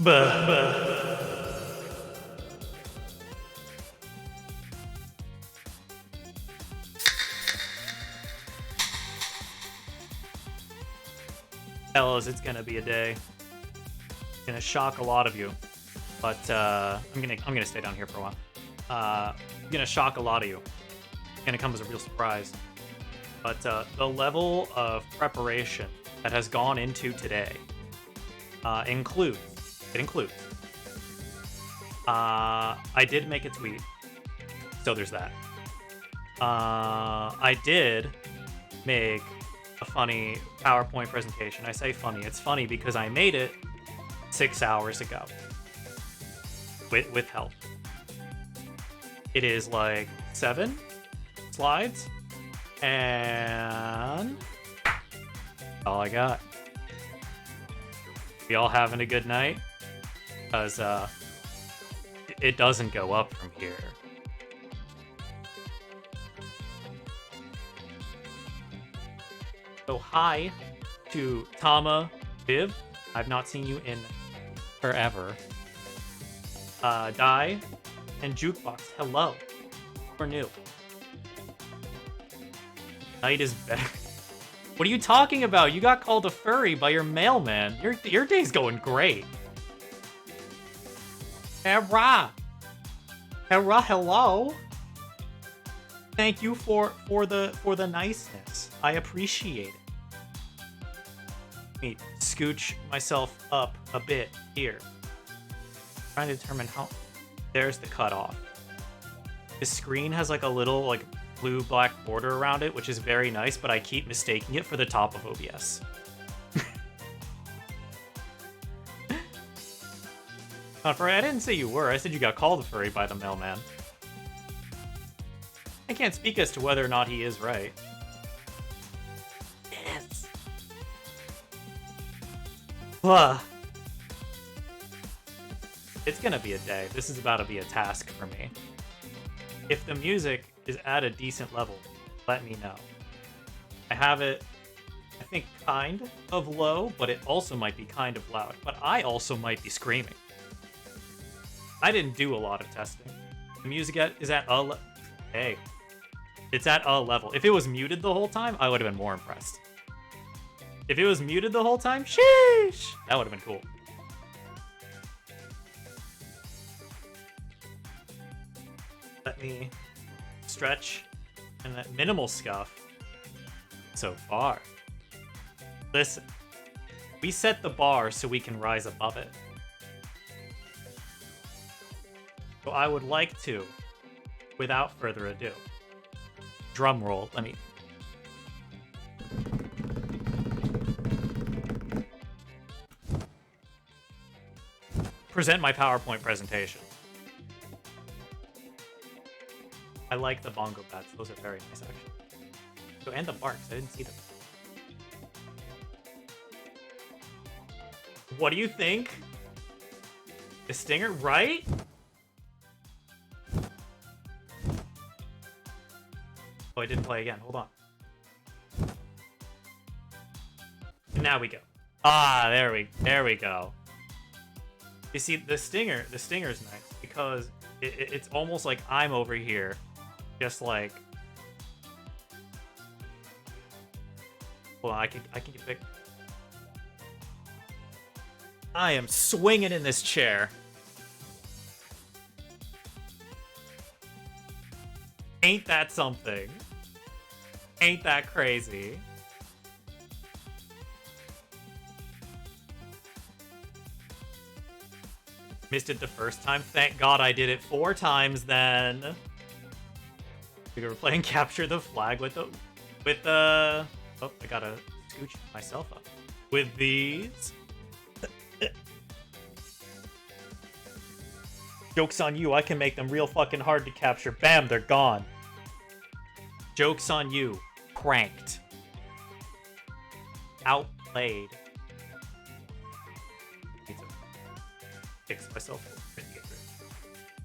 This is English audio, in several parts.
Buh, buh. Fellas, it's gonna be a day. It's gonna shock a lot of you, but I'm gonna stay down here for a while. I'm gonna shock a lot of you. It's gonna come as a real surprise. But the level of preparation that has gone into today includes. I did make a tweet, so there's that. I did make a funny PowerPoint presentation. I say funny. It's funny because I made it 6 hours ago with help. It is like 7 slides, and all I got. We all having a good night? Because it doesn't go up from here. So hi to Tama Viv. I've not seen you in forever. Die and Jukebox. Hello. We're new. Night is better. What are you talking about? You got called a furry by your mailman. Your day's going great. Hera. Hello. Thank you for the niceness. I appreciate it. Let me scooch myself up a bit here. Trying to determine how. There's the cutoff. The screen has like a little like blue-black border around it, which is very nice, but I keep mistaking it for the top of OBS. I didn't say you were. I said you got called a furry by the mailman. I can't speak as to whether or not he is right. Yes. It's gonna be a day. This is about to be a task for me. If the music is at a decent level, let me know. I have it, I think, kind of low, but it also might be kind of loud. But I also might be screaming. I didn't do a lot of testing. The music is at a hey. It's at a level. If it was muted the whole time, I would have been more impressed. If it was muted the whole time, sheesh! That would have been cool. Let me stretch and that minimal scuff so far. Listen, we set the bar so we can rise above it. So I would like to, without further ado, drum roll, let me... present my PowerPoint presentation. I like the bongo pads. Those are very nice, actually. So, and the barks. I didn't see them. What do you think? The stinger, right? Oh, I didn't play again. Hold on. And now we go. Ah, there we go. You see, the stinger's nice because it's almost like I'm over here. Just like, hold on, I can get big. I am swinging in this chair. Ain't that something? Ain't that crazy? Missed it the first time. Thank God I did it 4 times then. We were playing capture the flag with the oh, I gotta scooch myself up with these. Joke's on you, I can make them real fucking hard to capture. Bam, they're gone. Joke's on you. Pranked. Outplayed. Need to fix myself.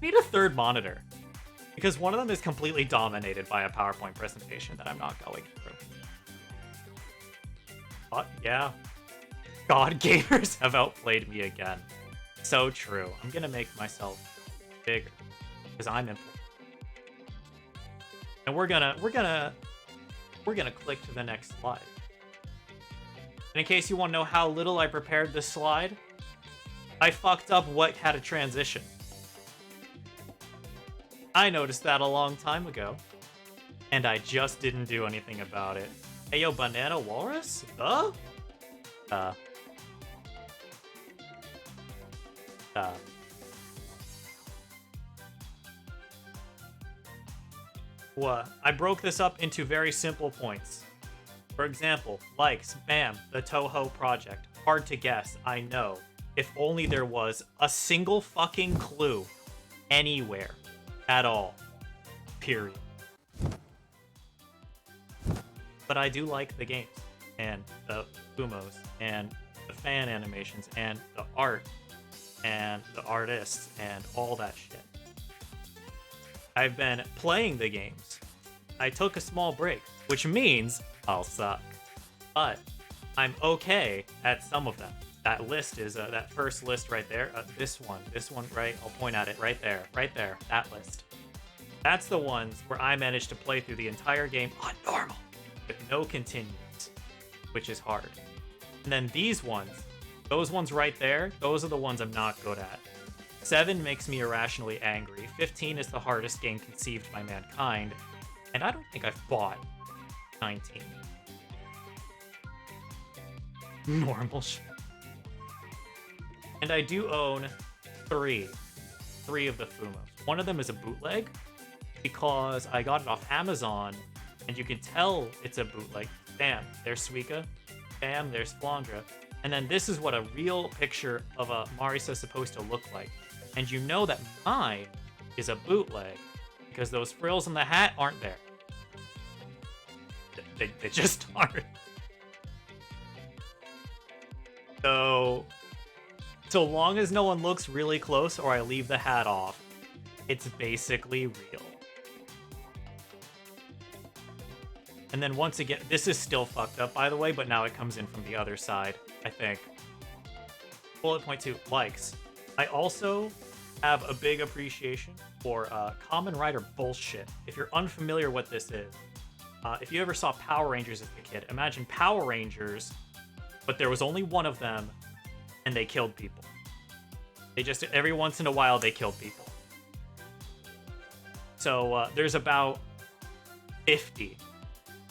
Need a third monitor. Because one of them is completely dominated by a PowerPoint presentation that I'm not going through. But, yeah. God, gamers have outplayed me again. So true. I'm gonna make myself bigger because I'm important. And we're gonna click to the next slide. And in case you want to know how little I prepared this slide, I fucked up what had a transition. I noticed that a long time ago, and I just didn't do anything about it. Hey yo, Banana Walrus? Uh. What? I broke this up into very simple points. For example, likes, bam, the Toho project. Hard to guess, I know. If only there was a single fucking clue anywhere at all. Period. But I do like the games and the Fumos and the fan animations and the art and the artists and all that shit. I've been playing the games. I took a small break, which means I'll suck. But I'm okay at some of them. That list is, that first list right there. This one, right? I'll point at it right there, that list. That's the ones where I managed to play through the entire game on normal with no continues, which is hard. And then these ones, those ones right there, those are the ones I'm not good at. 7 makes me irrationally angry. 15 is the hardest game conceived by mankind. And I don't think I've bought 19. Normal shit. And I do own 3 of the Fumos. One of them is a bootleg because I got it off Amazon, and you can tell it's a bootleg. Bam, there's Suika. Bam, there's Flandra. And then this is what a real picture of a Marisa is supposed to look like. And you know that mine is a bootleg because those frills in the hat aren't there. They just aren't. So long as no one looks really close or I leave the hat off, it's basically real. And then once again, this is still fucked up, by the way, but now it comes in from the other side, I think. Bullet point 2, likes. I also have a big appreciation for Kamen Rider bullshit. If you're unfamiliar what this is, if you ever saw Power Rangers as a kid, imagine Power Rangers, but there was only one of them, and they killed people. They just, every once in a while, they killed people. So there's about 50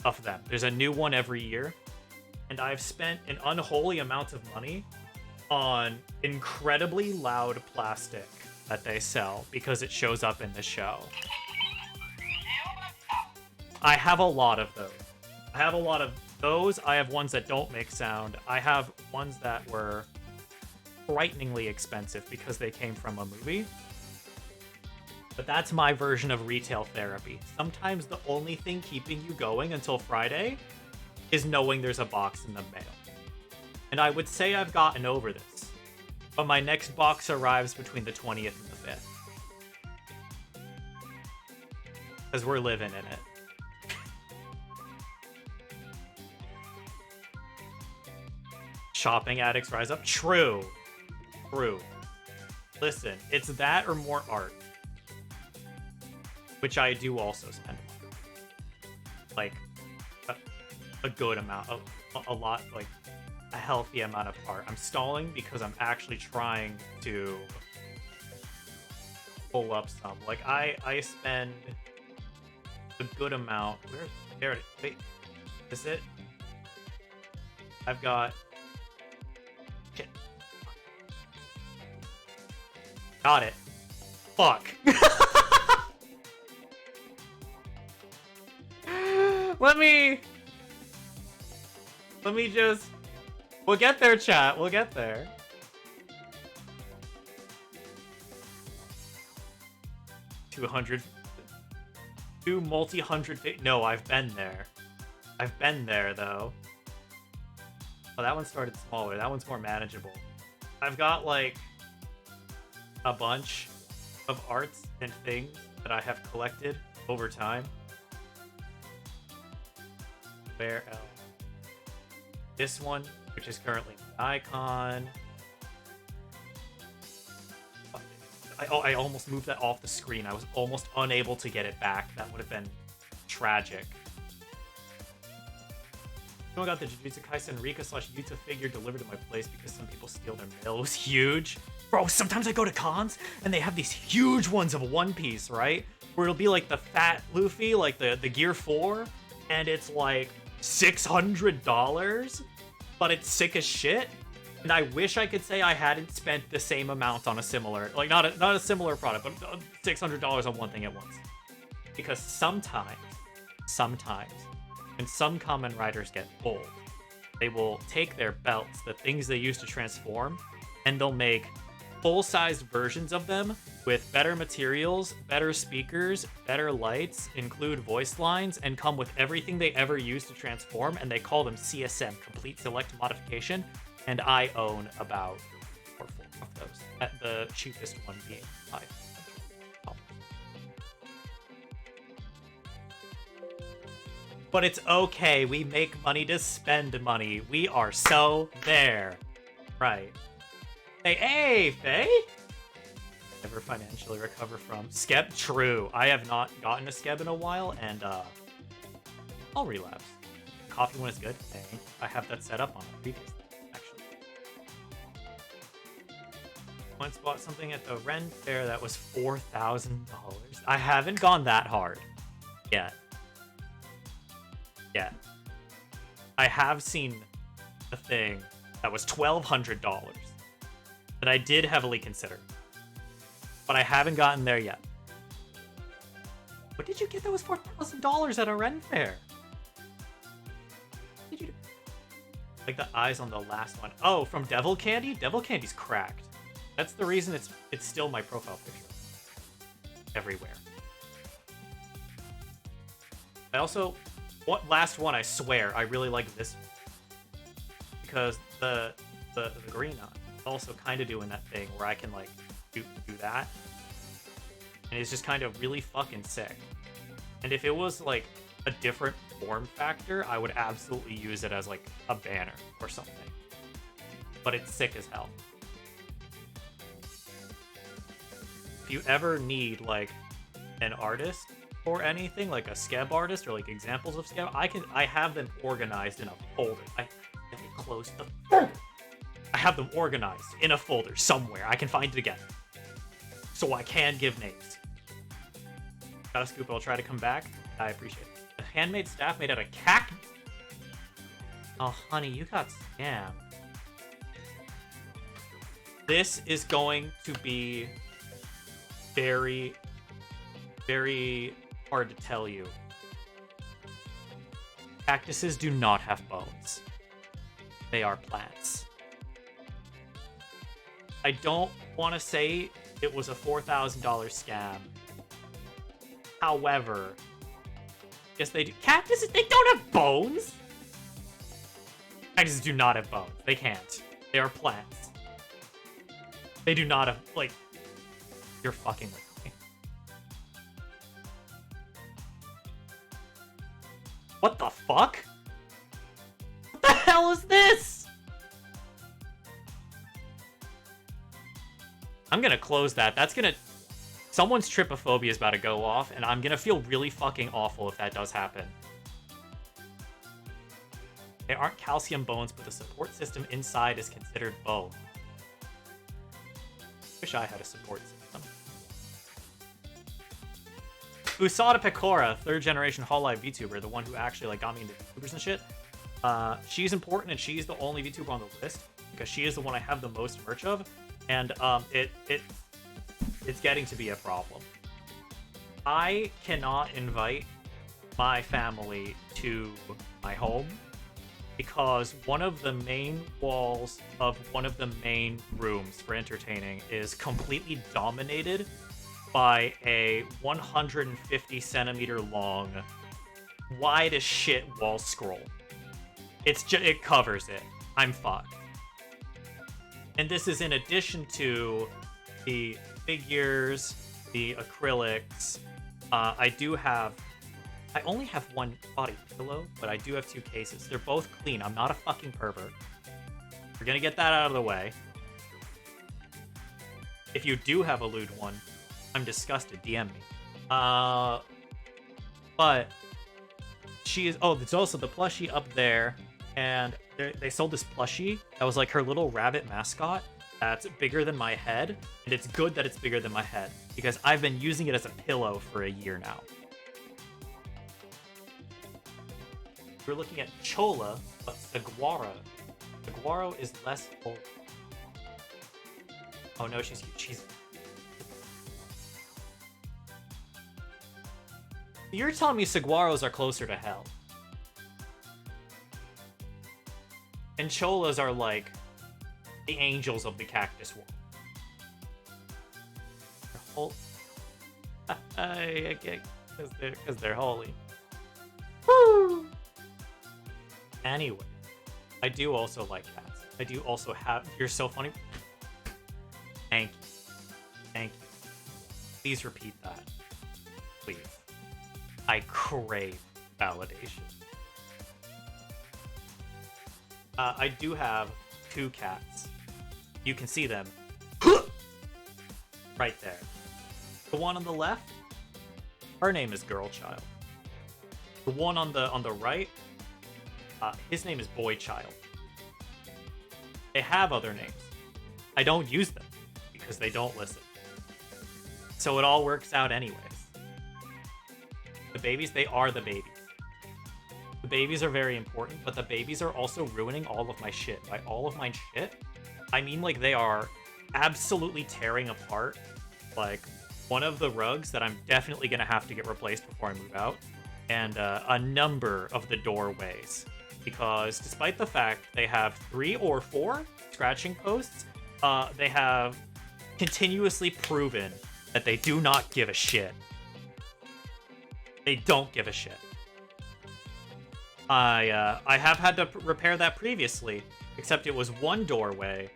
of them. There's a new one every year, and I've spent an unholy amount of money on incredibly loud plastic that they sell because it shows up in the show. I have a lot of those. I have ones that don't make sound. I have ones that were frighteningly expensive because they came from a movie. But that's my version of retail therapy. Sometimes the only thing keeping you going until Friday is knowing there's a box in the mail. And I would say I've gotten over this. But my next box arrives between the 20th and the 5th. Because we're living in it. Shopping addicts rise up. True. Listen, it's that or more art. Which I do also spend money. Like, a good amount. A lot, like, a healthy amount of art. I'm stalling because I'm actually trying to pull up some. Like, I spend a good amount. There it is. Wait, is it? I've got... Shit. Got it. Fuck. Let me just... We'll get there, chat. We'll get there. $200... Two multi-hundred... No, I've been there. I've been there, though. Oh, that one started smaller. That one's more manageable. I've got, like, a bunch of arts and things that I have collected over time. Where else? This one, which is currently an icon. I almost moved that off the screen. I was almost unable to get it back. That would have been tragic. Someone got the Jujutsu Kaisen Rika / Yuta figure delivered to my place because some people steal their mail. It was huge. Bro, sometimes I go to cons and they have these huge ones of One Piece, right? Where it'll be like the fat Luffy, like the Gear 4, and it's like $600, but it's sick as shit. And I wish I could say I hadn't spent the same amount on a similar, like not a similar product, but $600 on one thing at once. Because sometimes, when some Kamen Riders get old, they will take their belts, the things they use to transform, and they'll make full-sized versions of them with better materials, better speakers, better lights, include voice lines, and come with everything they ever used to transform, and they call them CSM, Complete Select Modification, and I own about 4 of those, at the cheapest one being 5. But it's okay, we make money to spend money. We are so there. Right. Hey, Faye! Never financially recover from Skeb. True. I have not gotten a Skeb in a while, and I'll relapse. Coffee when it's good. Hey, I have that set up on a previous thing, actually. Once bought something at the Ren Fair that was $4,000. I haven't gone that hard yet. I have seen a thing that was $1,200 that I did heavily consider, but I haven't gotten there yet. What did you get that was $4,000 at a Ren Fair? What did you do? Like the eyes on the last one. Oh, from Devil Candy? Devil Candy's cracked. That's the reason it's still my profile picture. Everywhere. I also... last one, I swear, I really like this one. Because the green eye is also kind of doing that thing where I can, like, do that. And it's just kind of really fucking sick. And if it was, like, a different form factor, I would absolutely use it as, like, a banner or something. But it's sick as hell. If you ever need, like, an artist or anything, like a Skeb artist or like examples of Skeb, I have them organized in a folder. I closed the folder. I have them organized in a folder somewhere. I can find it again. So I can give names. Got a scoop, I'll try to come back. I appreciate it. A handmade staff made out of cactus. Oh, honey, you got scammed. This is going to be very, very hard to tell you. Cactuses do not have bones. They are plants. I don't want to say it was a $4,000 scam. However, yes, they do. Cactuses, they don't have bones! Cactuses do not have bones. They can't. They are plants. They do not have, like... You're fucking with me. What the fuck? What the hell is this? I'm gonna close that. That's gonna... Someone's trypophobia is about to go off, and I'm gonna feel really fucking awful if that does happen. They aren't calcium bones, but the support system inside is considered bone. Wish I had a support system. Usada Pecora, 3rd generation Hololive VTuber, the one who actually like got me into VTubers and shit. She's important, and she's the only VTuber on the list because she is the one I have the most merch of, and it's getting to be a problem. I cannot invite my family to my home because one of the main walls of one of the main rooms for entertaining is completely dominated by a 150 centimeter long, wide as shit wall scroll. It covers it. I'm fucked. And this is in addition to the figures, the acrylics. I only have one body pillow, but I do have 2 cases. They're both clean. I'm not a fucking pervert. We're gonna get that out of the way. If you do have a lewd one, I'm disgusted. DM me. But she is. Oh, there's also the plushie up there, and they sold this plushie that was like her little rabbit mascot. That's bigger than my head, and it's good that it's bigger than my head because I've been using it as a pillow for a year now. We're looking at Chola, but Saguaro. Saguaro is less old. Oh no, she's. You're telling me Saguaros are closer to hell. And Cholas are like the angels of the cactus world. Because they're holy. Woo! Anyway, I do also like cats. I do also have. You're so funny. Thank you. Thank you. Please repeat that. Please. I crave validation. I do have 2 cats. You can see them right there. The one on the left, her name is Girl Child. The one on the right, his name is Boy Child. They have other names. I don't use them because they don't listen. So it all works out anyways. The babies, they are the babies. The babies are very important, but the babies are also ruining all of my shit. By all of my shit, I mean like they are absolutely tearing apart like one of the rugs that I'm definitely gonna have to get replaced before I move out, and a number of the doorways. Because despite the fact they have 3 or 4 scratching posts, they have continuously proven that they do not give a shit. They don't give a shit. I have had to repair that previously, except it was 1 doorway,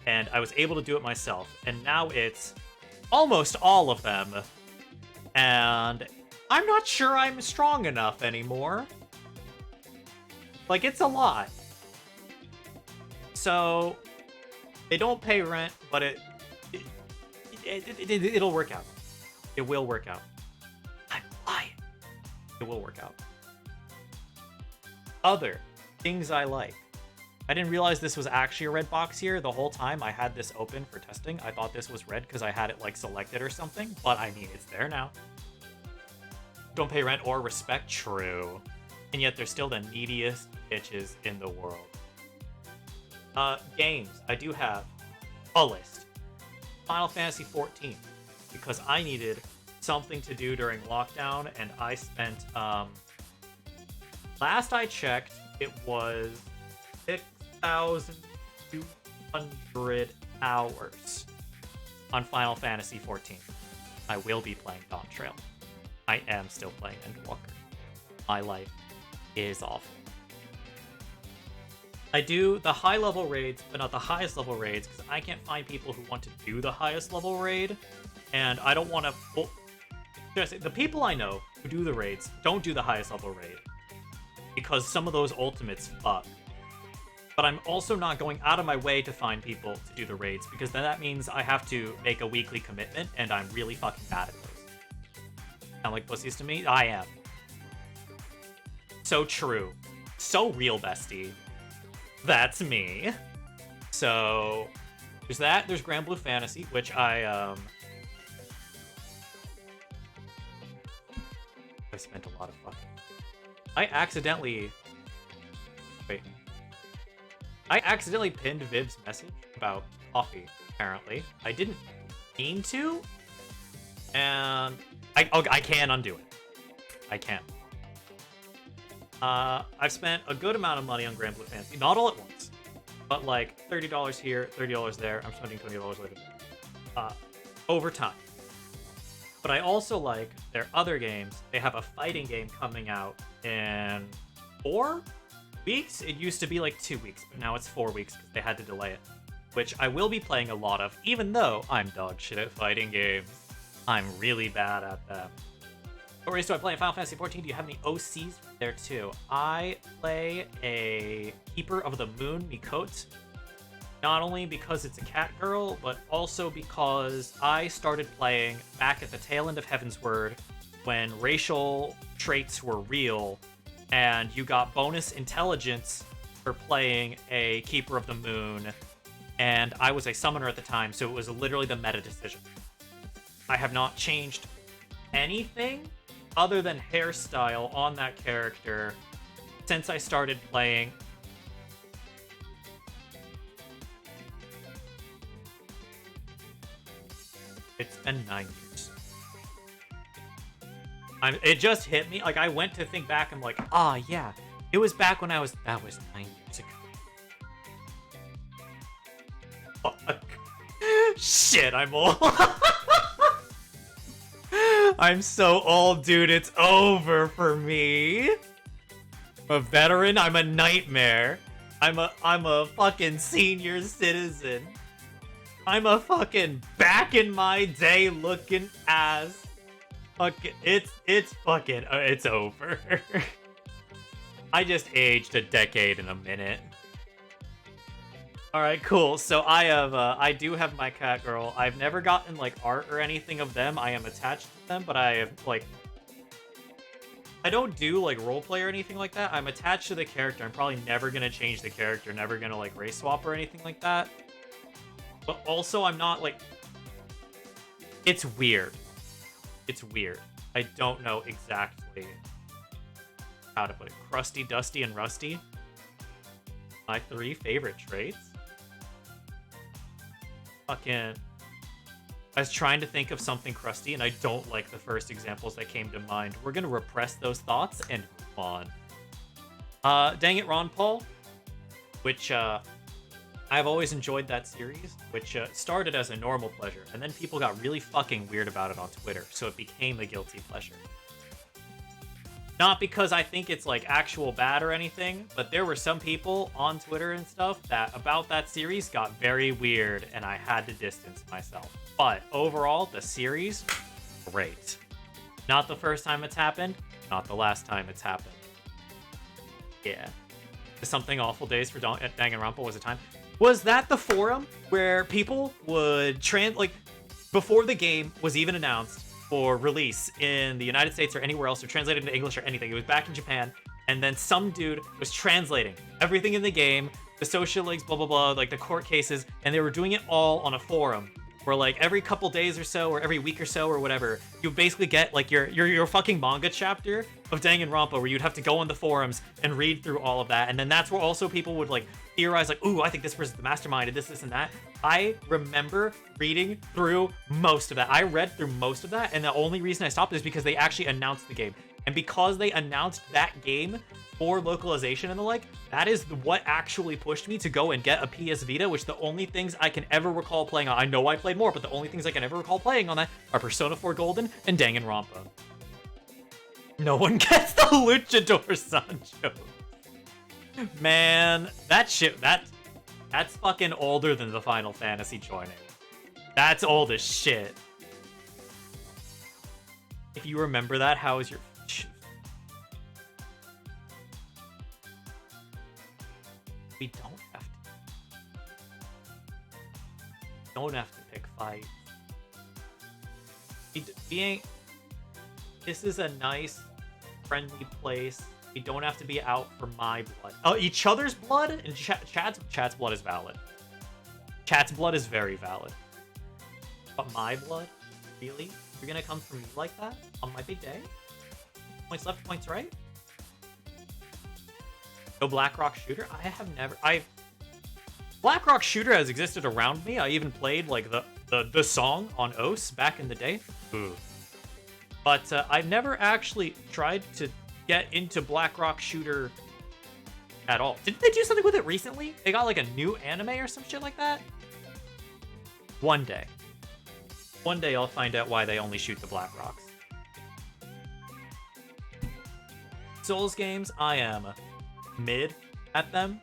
and I was able to do it myself. And now it's almost all of them, and I'm not sure I'm strong enough anymore. Like, it's a lot. So, they don't pay rent, but it'll work out. It will work out. I'm lying. It will work out. Other things I like. I didn't realize this was actually a red box here. The whole time I had this open for testing. I thought this was red because I had it like selected or something, but I mean, it's there now. Don't pay rent or respect, true. And yet they're still the neediest bitches in the world. Games. I do have a list. Final Fantasy 14, because I needed something to do during lockdown, and I spent, last I checked, it was 6,200 hours on Final Fantasy 14. I will be playing Dawn Trail. I am still playing Endwalker. My life is awful. I do the high level raids, but not the highest level raids, because I can't find people who want to do the highest level raid, and I don't want to. Well, the people I know who do the raids don't do the highest level raid, because some of those ultimates fuck. But I'm also not going out of my way to find people to do the raids, because then that means I have to make a weekly commitment, and I'm really fucking bad at those. Sound like pussies to me? I am. So true. So real, bestie. That's me. So, there's that. There's Grand Blue Fantasy, which I spent a lot of fucking... I accidentally pinned Viv's message about coffee, apparently. I didn't mean to, and I can undo it. I can. I've spent a good amount of money on Grand Blue Fantasy, not all at once, but like $30 here, $30 there. I'm spending $20 later, over time. But I also like their other games. They have a fighting game coming out in 4 weeks. It used to be like 2 weeks, but now it's 4 weeks because they had to delay it, which I will be playing a lot of, even though I'm dog shit at fighting games. I'm really bad at them. What race do I play in Final Fantasy 14? Do you have any OCs there too? I play a Keeper of the Moon, Mikote. Not only because it's a cat girl, but also because I started playing back at the tail end of Heavensward when racial traits were real and you got bonus intelligence for playing a Keeper of the Moon, and I was a summoner at the time, so it was literally the meta decision. I have not changed anything other than hairstyle on that character since I started playing. It's been 9 years. It just hit me. Like, I went to think back. I'm like, yeah. It was back when that was 9 years ago. Fuck. Shit, I'm old. I'm so old, dude. It's over for me. I'm a veteran. I'm a nightmare. I'm a fucking senior citizen. I'm a fucking back in my day looking ass. Fucking, it's fucking, it's over. I just aged a decade in a minute. All right, cool. So I do have my cat girl. I've never gotten like art or anything of them. I am attached to them, but I have like, I don't do like roleplay or anything like that. I'm attached to the character. I'm probably never gonna change the character. Never gonna like race swap or anything like that. But also, I'm not like... It's weird. It's weird. I don't know exactly how to put it. Crusty, Dusty, and Rusty. My 3 favorite traits. Fucking... I was trying to think of something crusty, and I don't like the first examples that came to mind. We're gonna repress those thoughts and move on. Dang it, Ron Paul. Which, I've always enjoyed that series, which started as a normal pleasure, and then people got really fucking weird about it on Twitter, so it became a guilty pleasure. Not because I think it's like actual bad or anything, but there were some people on Twitter and stuff that about that series got very weird, and I had to distance myself. But overall, the series, great. Not the first time it's happened, not the last time it's happened. Yeah. Something Awful Days for Danganronpa was a time. Was that the forum where people would before the game was even announced for release in the United States or anywhere else, or translated into English or anything? It was back in Japan, and then some dude was translating everything in the game, the social links, blah blah blah, like the court cases, and they were doing it all on a forum where like every couple days or so, or every week or so, or whatever, you basically get like your fucking manga chapter of Danganronpa, where you'd have to go on the forums and read through all of that, and then that's where also people would like theorize like, ooh, I think this person's the mastermind, and this, and that. I remember reading through most of that. I read through most of that, and the only reason I stopped is because they actually announced the game. And because they announced that game for localization and the like, that is what actually pushed me to go and get a PS Vita, which the only things I can ever recall playing on, I know I played more, but the only things I can ever recall playing on that are Persona 4 Golden and Danganronpa. No one gets the Luchador Sancho. Man, that shit, that's fucking older than the Final Fantasy joining. That's old as shit. If you remember that, how is your... We don't have to pick fights. We ain't... This is a nice, friendly place. We don't have to be out for my blood. Oh, each other's blood? And Chat's blood is valid. Chat's blood is very valid. But my blood? Really? You're gonna come for me like that? On my big day? Points left, points right? No Blackrock Shooter? I have never... Blackrock Shooter has existed around me. I even played, like, the song on OS back in the day. Ooh. But I've never actually tried to get into Blackrock Shooter at all. Didn't they do something with it recently? They got, like, a new anime or some shit like that? One day. One day I'll find out why they only shoot the Blackrocks. Souls games, I am mid at them.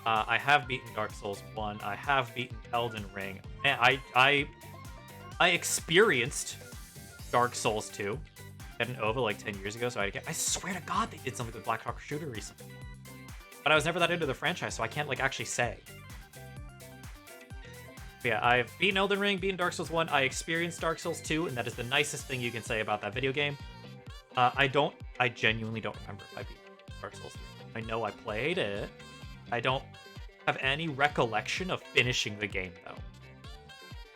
I have beaten Dark Souls 1. I have beaten Elden Ring. And I experienced Dark Souls 2 at an OVA like 10 years ago, so I swear to God they did something with Black Shooter recently. But I was never that into the franchise, so I can't like actually say. Yeah, I've beaten Elden Ring, beaten Dark Souls 1. I experienced Dark Souls 2, and that is the nicest thing you can say about that video game. I genuinely don't remember if I beat Dark Souls 3. I know I played it. I don't have any recollection of finishing the game, though.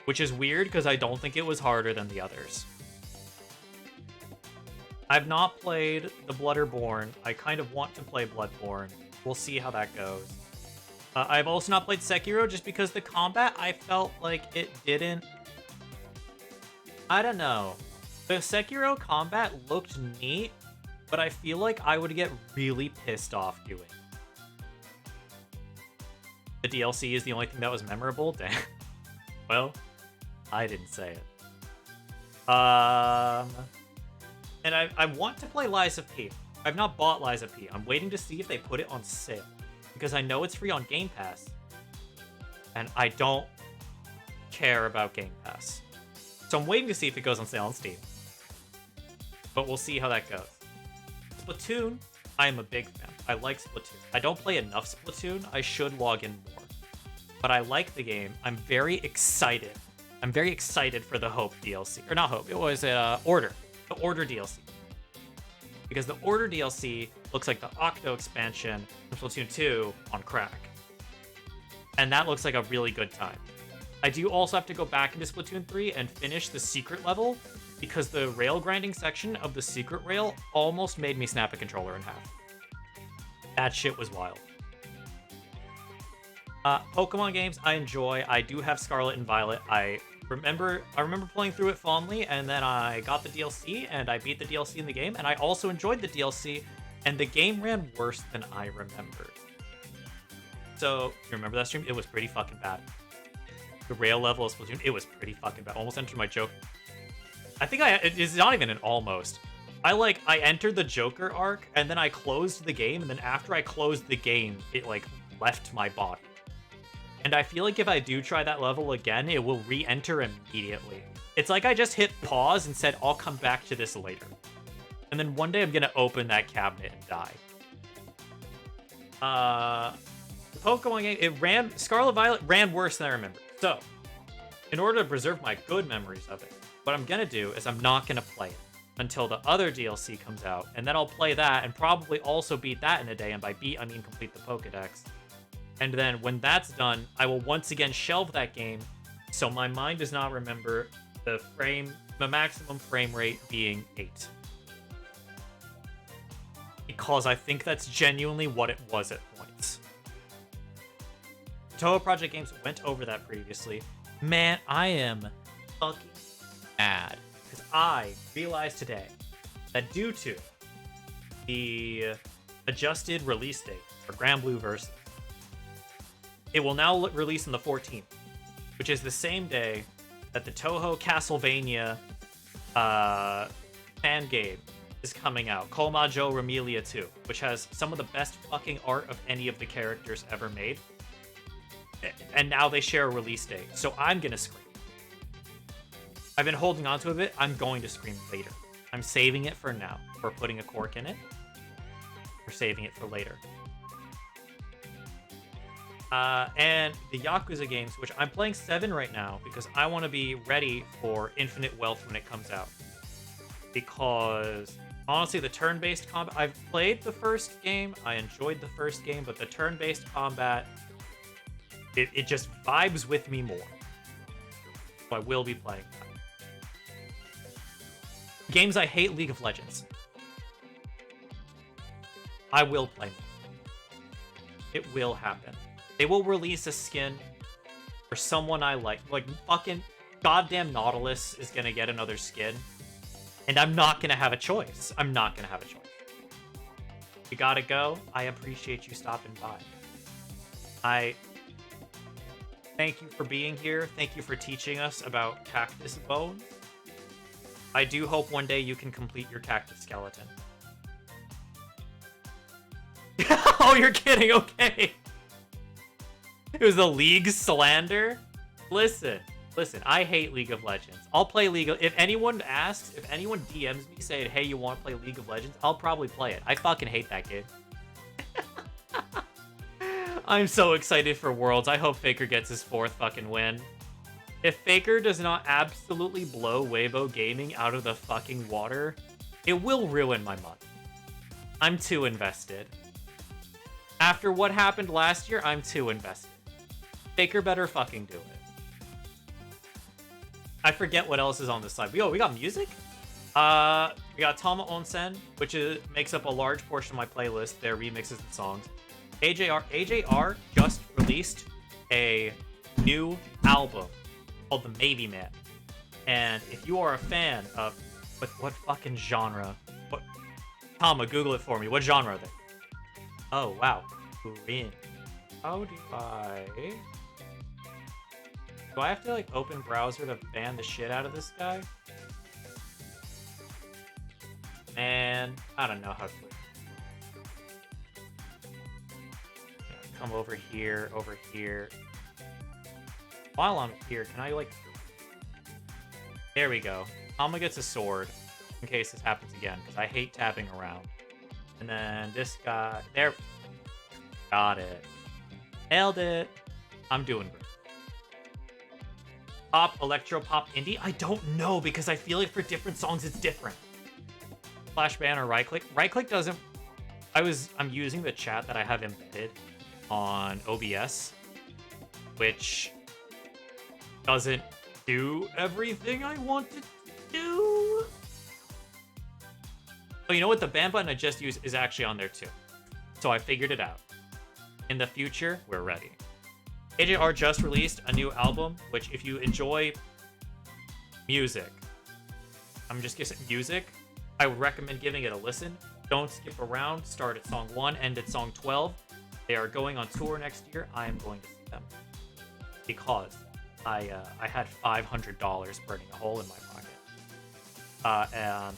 Which is weird, because I don't think it was harder than the others. I've not played the Bloodborne. I kind of want to play Bloodborne. We'll see how that goes. I've also not played Sekiro, just because the combat, I felt like it didn't... I don't know. The Sekiro combat looked neat, but I feel like I would get really pissed off doing. The DLC is the only thing that was memorable? Damn. Well, I didn't say it. And I want to play Lies of P. I've not bought Lies of P. I'm waiting to see if they put it on sale, because I know it's free on Game Pass, and I don't care about Game Pass. So I'm waiting to see if it goes on sale on Steam. But we'll see how that goes. Splatoon, I am a big fan. I like Splatoon. I don't play enough Splatoon. I should log in more. But I like the game. I'm very excited. I'm very excited for the Hope DLC. Or not Hope, it was Order. The Order DLC. Because the Order DLC looks like the Octo expansion from Splatoon 2 on crack. And that looks like a really good time. I do also have to go back into Splatoon 3 and finish the secret level, because the rail grinding section of the secret rail almost made me snap a controller in half. That shit was wild. Pokemon games I enjoy. I do have Scarlet and Violet. I remember playing through it fondly, and then I got the DLC, and I beat the DLC in the game, and I also enjoyed the DLC, and the game ran worse than I remembered. So, you remember that stream? It was pretty fucking bad. The rail level of Splatoon, it was pretty fucking bad. Almost entered my joke. I think it's not even an almost. I entered the Joker arc, and then I closed the game, and then after I closed the game, it, like, left my body. And I feel like if I do try that level again, it will re-enter immediately. It's like I just hit pause and said, I'll come back to this later. And then one day I'm gonna open that cabinet and die. The Pokemon game, Scarlet Violet ran worse than I remember. So, in order to preserve my good memories of it, what I'm gonna do is I'm not gonna play it until the other DLC comes out, and then I'll play that and probably also beat that in a day, and by beat I mean complete the Pokedex. And then when that's done, I will once again shelve that game, so my mind does not remember the maximum frame rate being 8. Because I think that's genuinely what it was at points. Toho Project Games went over that previously. Man, I am fucking mad, because I realized today that due to the adjusted release date for Grand Blue Versus, it will now release on the 14th, which is the same day that the Toho Castlevania fan game is coming out, Komajo Remilia 2, which has some of the best fucking art of any of the characters ever made. And now they share a release date, so I'm gonna scream. I've been holding on to a bit. I'm going to scream later. I'm saving it for now. We're putting a cork in it. We're saving it for later. And the Yakuza games, which I'm playing 7 right now because I want to be ready for Infinite Wealth when it comes out. Because, honestly, the turn-based combat... I've played the first game. I enjoyed the first game, but the turn-based combat... It just vibes with me more. So I will be playing that. Games I hate, League of Legends. I will play more. It will happen. They will release a skin for someone I like. Like, fucking goddamn Nautilus is gonna get another skin. And I'm not gonna have a choice. I'm not gonna have a choice. You gotta go. I appreciate you stopping by. I thank you for being here. Thank you for teaching us about cactus bones. I do hope one day you can complete your cactus skeleton. Oh, you're kidding. Okay. It was the League slander? Listen, I hate League of Legends. I'll play if anyone asks, if anyone DMs me saying, hey, you want to play League of Legends? I'll probably play it. I fucking hate that game. I'm so excited for Worlds. I hope Faker gets his 4th fucking win. If Faker does not absolutely blow Weibo Gaming out of the fucking water, it will ruin my month. I'm too invested. After what happened last year, I'm too invested. Faker better fucking do it. I forget what else is on this side. Yo, we got music? We got Tama Onsen, which makes up a large portion of my playlist. Their remixes and songs. AJR just released a new album called The Maybe Man. And if you are a fan of what fucking genre? What Tama, Google it for me. What genre are they? Oh wow. Korean. How do I have to like open browser to ban the shit out of this guy? And I don't know how to come over here. While I'm here, can I like... There we go. Tama gets a sword in case this happens again, because I hate tapping around. And then this guy... There. Got it. Nailed it. I'm doing great. Pop, electro, pop, indie? I don't know, because I feel like for different songs it's different. Flash ban or right click? Right click doesn't... I'm using the chat that I have embedded on OBS, which doesn't do everything I want it to do. Oh, you know what? The ban button I just used is actually on there too. So I figured it out. In the future, we're ready. AJR just released a new album, which if you enjoy music, I'm just guessing music, I would recommend giving it a listen. Don't skip around. Start at song 1, end at song 12. They are going on tour next year. I am going to see them because I had $500 burning a hole in my pocket. And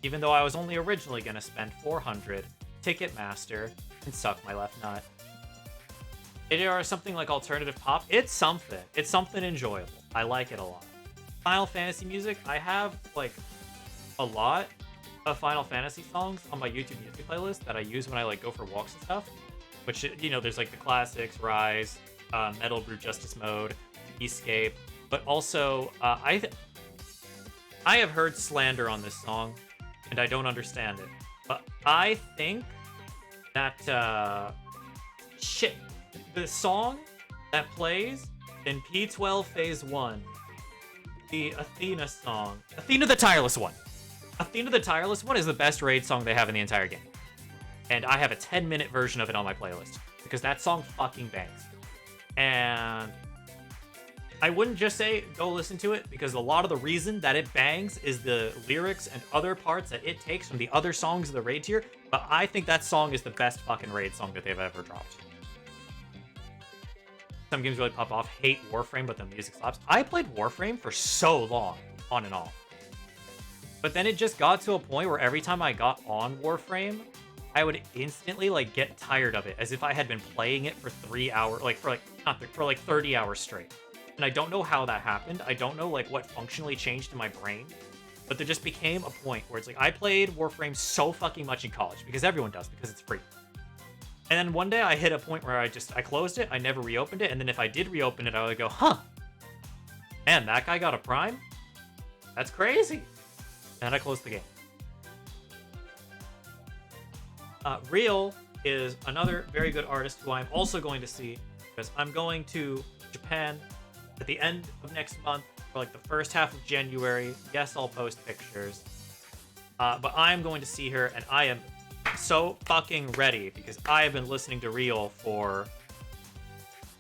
even though I was only originally going to spend $400, Ticketmaster can suck my left nut. AJR is something like alternative pop. It's something. It's something enjoyable. I like it a lot. Final Fantasy music. I have like a lot of Final Fantasy songs on my YouTube music playlist that I use when I like go for walks and stuff. Which, you know, there's like the classics, Rise, Metal Brew Justice Mode, Escape, but also I have heard slander on this song, and I don't understand it. But I think that the song that plays in P12 Phase 1, the Athena song, Athena the Tireless One. Athena the Tireless One is the best raid song they have in the entire game. And I have a 10-minute version of it on my playlist because that song fucking bangs. And I wouldn't just say go listen to it because a lot of the reason that it bangs is the lyrics and other parts that it takes from the other songs of the raid tier. But I think that song is the best fucking raid song that they've ever dropped. Some games really pop off. Hate Warframe, but the music slaps. I played Warframe for so long, on and off. But then it just got to a point where every time I got on Warframe, I would instantly like get tired of it, as if I had been playing it for 3 hours, for like 30 hours straight. And I don't know how that happened. I don't know like what functionally changed in my brain, but there just became a point where it's like I played Warframe so fucking much in college because everyone does because it's free. And then one day I hit a point where I closed it. I never reopened it, and then if I did reopen it, I would go, huh, man, that guy got a Prime? That's crazy. And I closed the game. Real is another very good artist who I'm also going to see because I'm going to Japan at the end of next month for like the first half of January. Yes, I'll post pictures. But I'm going to see her, and I am so fucking ready because I have been listening to Real for...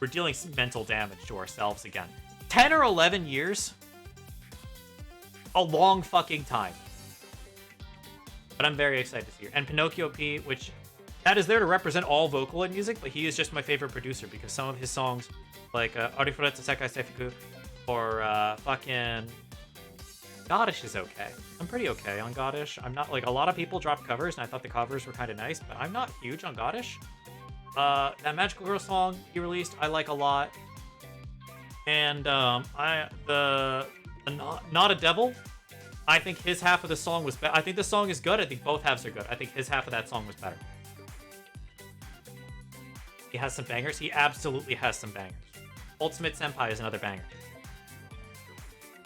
We're dealing some mental damage to ourselves again. 10 or 11 years? A long fucking time. But I'm very excited to see her. And Pinocchio P, which that is there to represent all vocal and music, but he is just my favorite producer because some of his songs, like Arifureta Sekai Seifuku or fucking Goddish is okay. I'm pretty okay on Goddish. I'm not like a lot of people dropped covers, and I thought the covers were kind of nice, but I'm not huge on Goddish. That Magical Girl song he released, I like a lot. And Not a Devil. I think his half of the song was better. I think the song is good. I think both halves are good. I think his half of that song was better. He has some bangers. He absolutely has some bangers. Ultimate Senpai is another banger.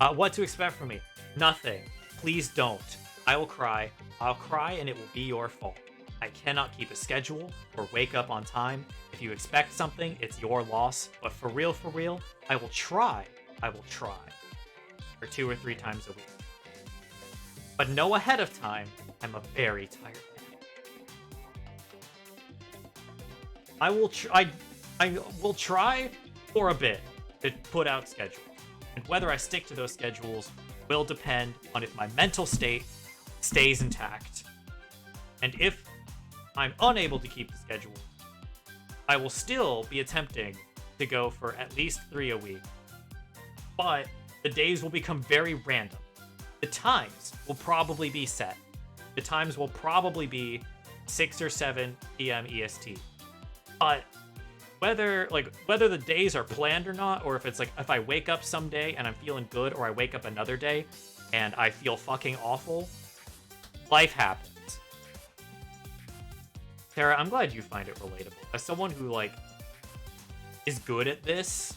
What to expect from me? Nothing. Please don't. I will cry. I'll cry and it will be your fault. I cannot keep a schedule or wake up on time. If you expect something, it's your loss. But for real, I will try. I will try. For 2 or 3 times a week. But know ahead of time, I'm a very tired man. I will try for a bit to put out schedules. And whether I stick to those schedules will depend on if my mental state stays intact. And if I'm unable to keep the schedule, I will still be attempting to go for at least 3 a week. But the days will become very random. The times will probably be set. The times will probably be 6 or 7 p.m. EST. But whether the days are planned or not, or if it's like if I wake up someday and I'm feeling good, or I wake up another day and I feel fucking awful, life happens. Tara, I'm glad you find it relatable. As someone who is good at this,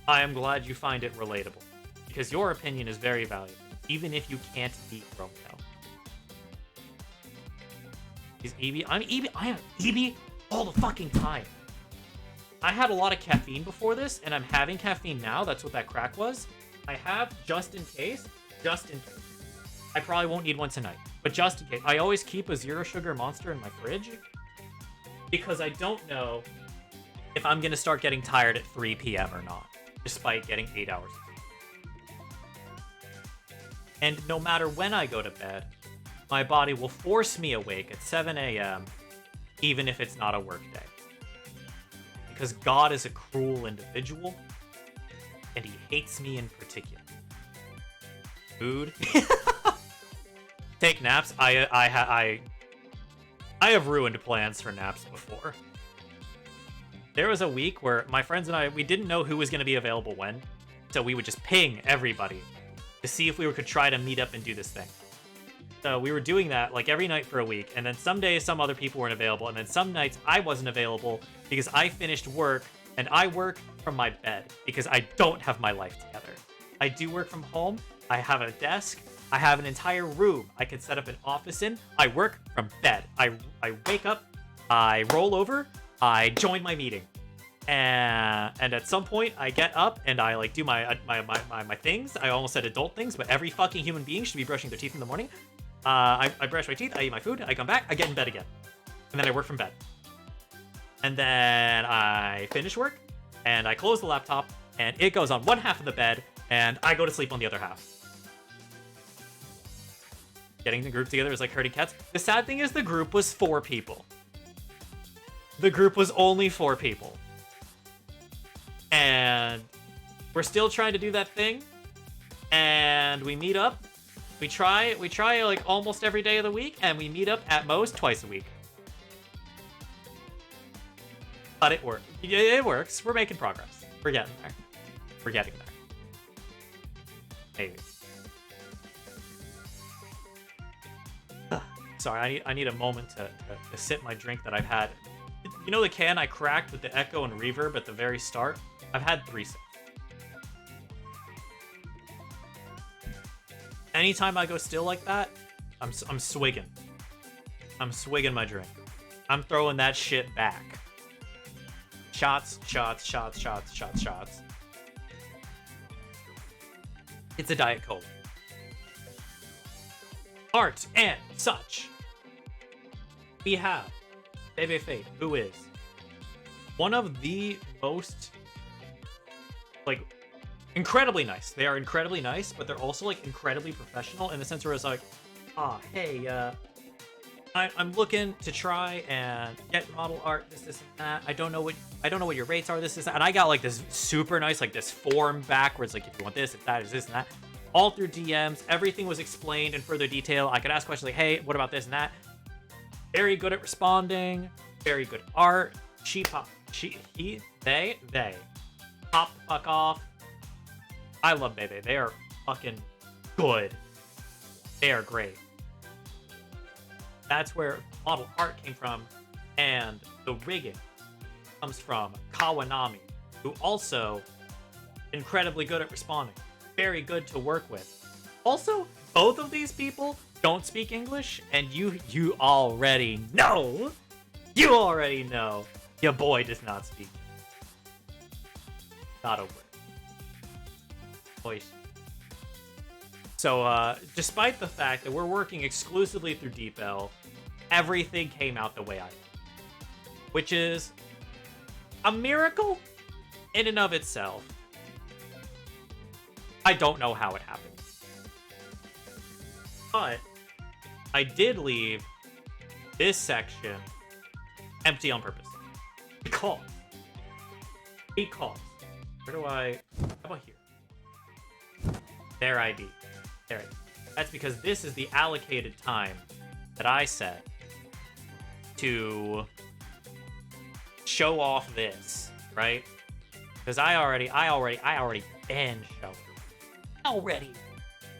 I am glad you find it relatable. Because your opinion is very valuable, even if you can't beat Romeo. He's EB. I am EB all the fucking time. I had a lot of caffeine before this, and I'm having caffeine now. That's what that crack was. I have just in case. I probably won't need one tonight, but just in case. I always keep a 0 sugar Monster in my fridge because I don't know if I'm going to start getting tired at 3 p.m. or not, despite getting 8 hours. And no matter when I go to bed, my body will force me awake at 7 a.m., even if it's not a work day. Because God is a cruel individual, and he hates me in particular. Food. Take naps. I have ruined plans for naps before. There was a week where my friends and I, we didn't know who was going to be available when, so we would just ping everybody to see if we could try to meet up and do this thing. So we were doing that every night for a week, and then some days some other people weren't available, and then some nights I wasn't available because I finished work, and I work from my bed because I don't have my life together. I do work from home. I have a desk. I have an entire room I can set up an office in. I work from bed. I wake up, I roll over, I join my meeting. And at some point I get up and I do my things. I almost said adult things, but every fucking human being should be brushing their teeth in the morning. I brush my teeth, I eat my food, I come back, I get in bed again. And then I work from bed. And then I finish work, and I close the laptop, and it goes on one half of the bed, and I go to sleep on the other half. Getting the group together is like herding cats. The sad thing is the group was 4 people. The group was only 4 people. And we're still trying to do that thing, and we meet up. We try almost every day of the week, and we meet up at most twice a week. But it works. It works. We're making progress. We're getting there. We're getting there. Maybe. Sorry, I need a moment to sip my drink that I've had. You know the can I cracked with the echo and reverb at the very start? I've had 3 sips. Anytime I go still like that, I'm swigging. I'm swigging my drink. I'm throwing that shit back. Shots, shots, shots, shots, shots, shots. It's a Diet Cola. Art and such. We have Bebe Fate, who is one of the most incredibly nice. They are incredibly nice, but they're also incredibly professional in the sense where it's hey, I'm looking to try and get model art, this and that. I don't know what your rates are, this is that. And I got this super nice this form back where it's if you want this, it's that, it's this and that. All through DMs, everything was explained in further detail. I could ask questions hey, what about this and that? Very good at responding, very good art. They pop the fuck off. I love Bebe. They are fucking good. They are great. That's where model art came from, and the rigging comes from Kawanami, who also incredibly good at responding. very good to work with. Also, both of these people don't speak English, and you already know. You already know. Your boy does not speak. Not a word. Voice. So, despite the fact that we're working exclusively through DeepL, everything came out the way I wanted. Which is a miracle in and of itself. I don't know how it happened. But I did leave this section empty on purpose. Because. Where do I... How about here? Their ID. There it is. That's because this is the allocated time that I set to show off this, right? Because I already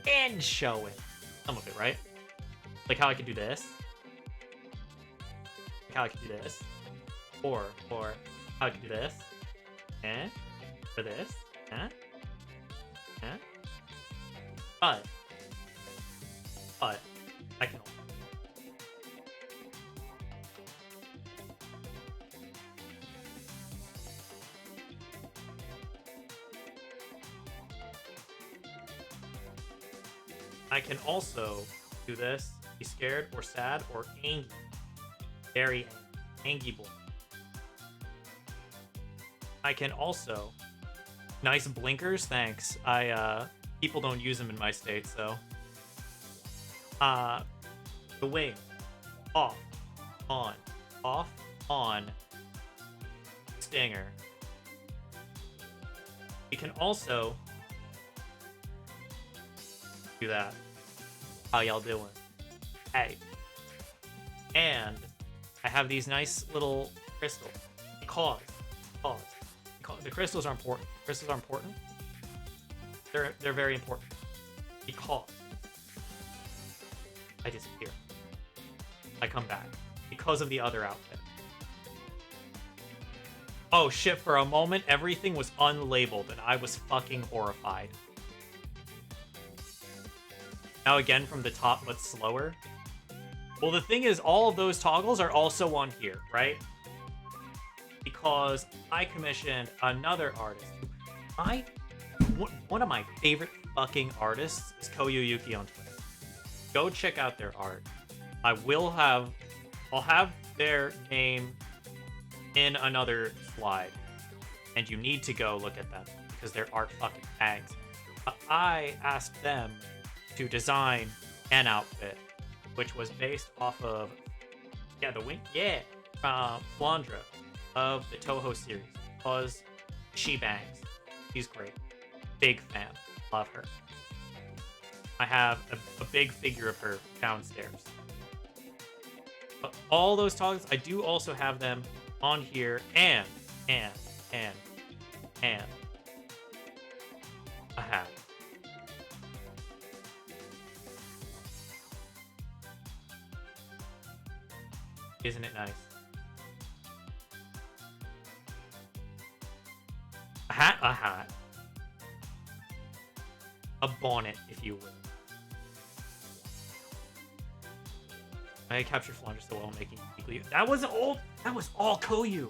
been showing some of it, right? Like how I could do this. Like how I could do this. Or how I could do this. For this. But I can. I can also do this, be scared or sad or angry. Very angry boy. I can also... Nice blinkers, thanks. People don't use them in my state, so... The wing. Off. On. Off. On. Stinger. We can also... do that. How y'all doing? Hey. And I have these nice little crystals. Because the crystals are important. Crystals are important. They're very important. Because I disappear. I come back. Because of the other outfit. Oh shit, for a moment everything was unlabeled and I was fucking horrified. Now again from the top, but slower. Well, the thing is, all of those toggles are also on here, right? Because I commissioned another artist. One of my favorite fucking artists is Koyu Yuki on Twitter. Go check out their art. I'll have their name in another slide. And you need to go look at them because their art fucking bangs. I asked them to design an outfit, which was based off of, the wing, Flandra of the Toho series, because she bangs. She's great. Big fan. Love her. I have a big figure of her downstairs. But all those toggles, I do also have them on here, and a hat. Isn't it nice? A hat. A bonnet, if you will. I captured Flanders so well making weekly. That was all Koyu.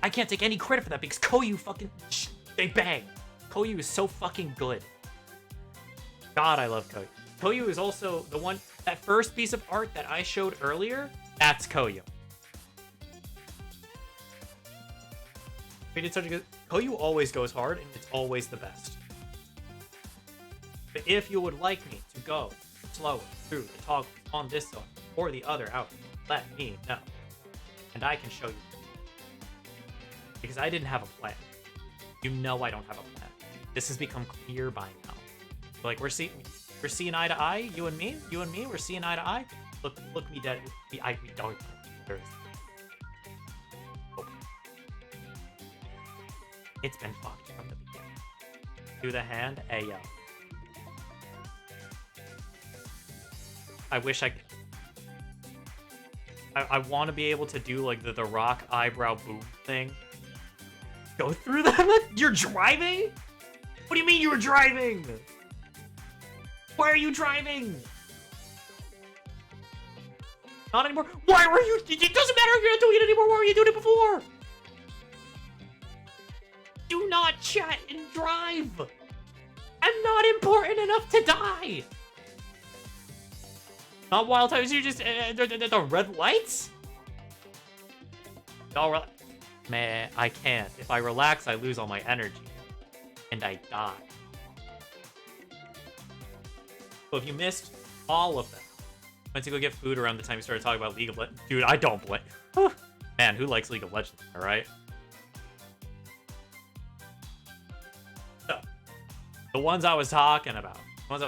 I can't take any credit for that because Koyu fucking they bang. Koyu is so fucking good. God, I love Koyu. Koyu is also the one, that first piece of art that I showed earlier, that's Koyu. We did such a good... Koyu always goes hard, and it's always the best. But if you would like me to go slower through the toggles on this zone or the other outfit, let me know. And I can show you. Because I didn't have a plan. You know I don't have a plan. This has become clear by now. Like, we're seeing eye to eye, you and me, we're seeing eye to eye. Look me dead. We don't. There is. Oh. It's been fucked from the beginning. Do the hand, ayo. I wish I want to be able to do like the rock eyebrow boom thing. Go through them? You're driving? What do you mean you were driving? Why are you driving? Not anymore. Why were you? It doesn't matter if you're not doing it anymore. Why were you doing it before? Do not chat and drive. I'm not important enough to die. Not wild times. You just the red lights. No, man, I can't. If I relax, I lose all my energy, and I die. So if you missed all of them, went to go get food around the time you started talking about League of Legends. Dude, I don't blame. Man, who likes League of Legends? All right. So, the ones I was talking about. We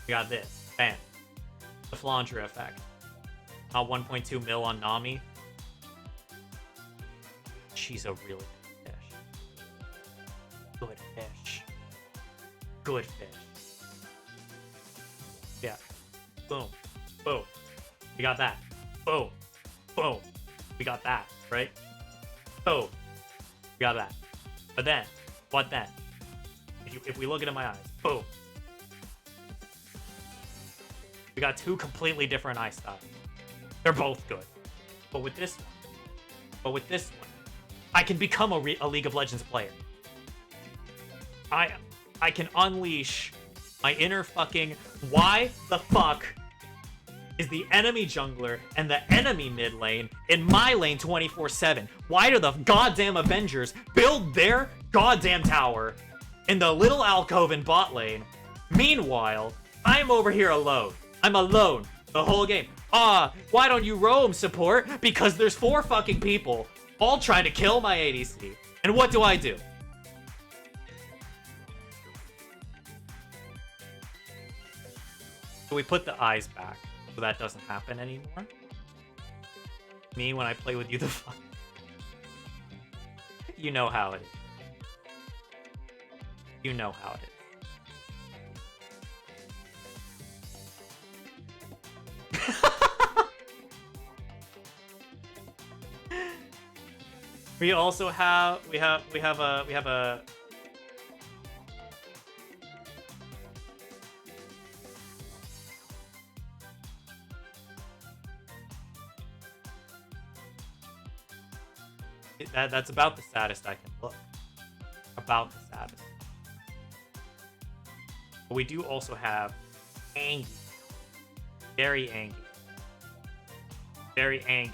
got this. Bam. The Flandre effect. 1.2 mil on Nami. She's a really good fish. Good fish. Good fish. Yeah. Boom. Boom. We got that. Boom. Boom. We got that, right? Boom. We got that. But then, what then? If we look into my eyes, boom. We got two completely different eye styles. They're both good. But with this one, I can become a League of Legends player. I can unleash my inner fucking why the fuck is the enemy jungler and the enemy mid lane in my lane 24/7? Why do the goddamn Avengers build their goddamn tower in the little alcove in bot lane? Meanwhile, I'm over here alone. I'm alone the whole game. Why don't you roam, support? Because there's 4 fucking people all trying to kill my ADC. And what do? So we put the eyes back so that doesn't happen anymore. Me when I play with you, the fuck. You know how it is. You know how it is. We also have a that's about the saddest I can look. About the saddest. But we do also have Angie. Very Angie. Very Angie.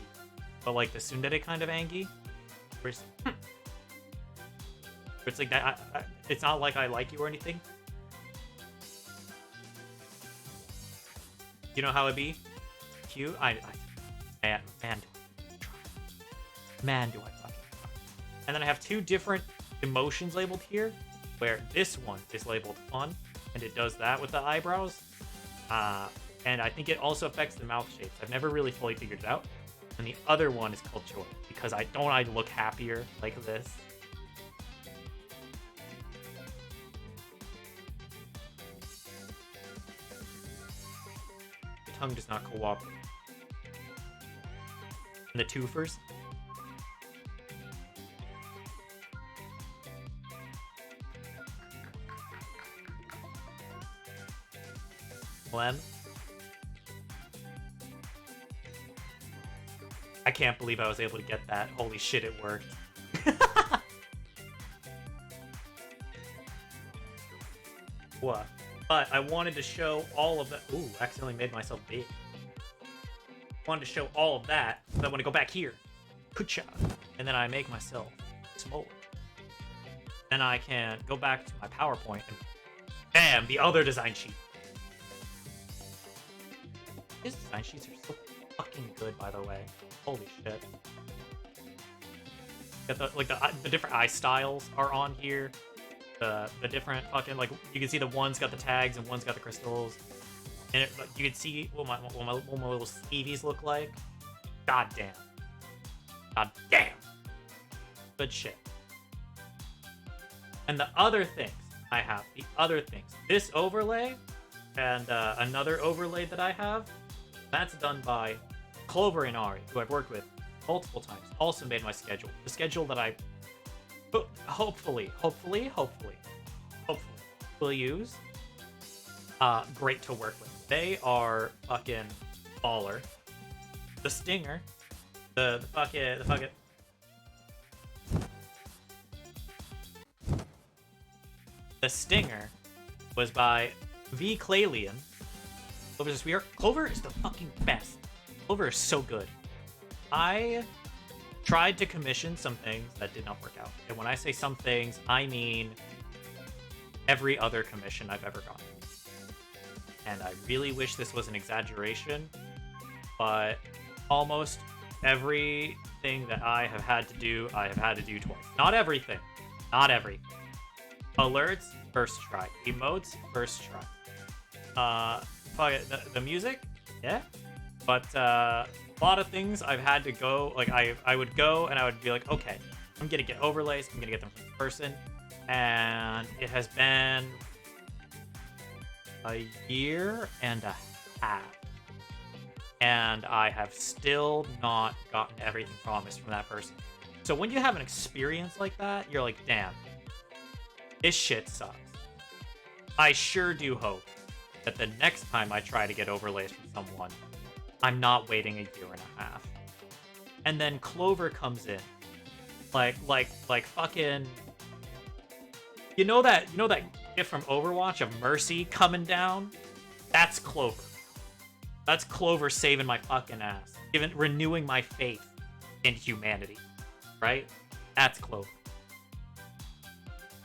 But like the tsundere kind of Angie. Where it's like that. It's not like I like you or anything. You know how it be? Cute? Man, do I try. Man, do I fucking try. And then I have 2 different emotions labeled here, where this one is labeled fun, and it does that with the eyebrows. And I think it also affects the mouth shapes. I've never really fully figured it out. And the other one is called joy, because I look happier like this. The tongue does not cooperate. And the twofers. Lem. I can't believe I was able to get that. Holy shit, it worked. What? But I wanted to show all of that. Ooh, accidentally made myself big. Wanted to show all of that, so that when I go back here, kucha, and then I make myself smaller. Then I can go back to my PowerPoint and bam, the other design sheet. His design sheets are so fucking good, by the way. Holy shit. Got the different eye styles are on here. The different fucking, like, you can see the one's got the tags and one's got the crystals. And you can see what my little Stevies look like. God damn. God damn. Good shit. And the other things I have, this overlay and another overlay that I have, that's done by Clover and Ari, who I've worked with multiple times. Also made my schedule. The schedule that I hopefully will use great to work with. They are fucking baller. The Stinger, the Stinger was by V. Clalian. Clover's Weird. Clover is the fucking best. Clover is so good. I tried to commission some things that did not work out. And when I say some things, I mean every other commission I've ever gotten. And I really wish this was an exaggeration, but almost everything that I have had to do twice. Not everything. Not everything. Alerts, first try. Emotes, first try. The music, yeah. But a lot of things I've had to go, like I would go and I would be like, okay, I'm gonna get overlays, I'm gonna get them from the person. And it has been a year and a half. And I have still not gotten everything promised from that person. So when you have an experience like that, you're like, damn, this shit sucks. I sure do hope that the next time I try to get overlays from someone, I'm not waiting a year and a half. And then Clover comes in. Like fucking... You know that gift from Overwatch of Mercy coming down? That's Clover. That's Clover saving my fucking ass. Renewing my faith in humanity. Right? That's Clover.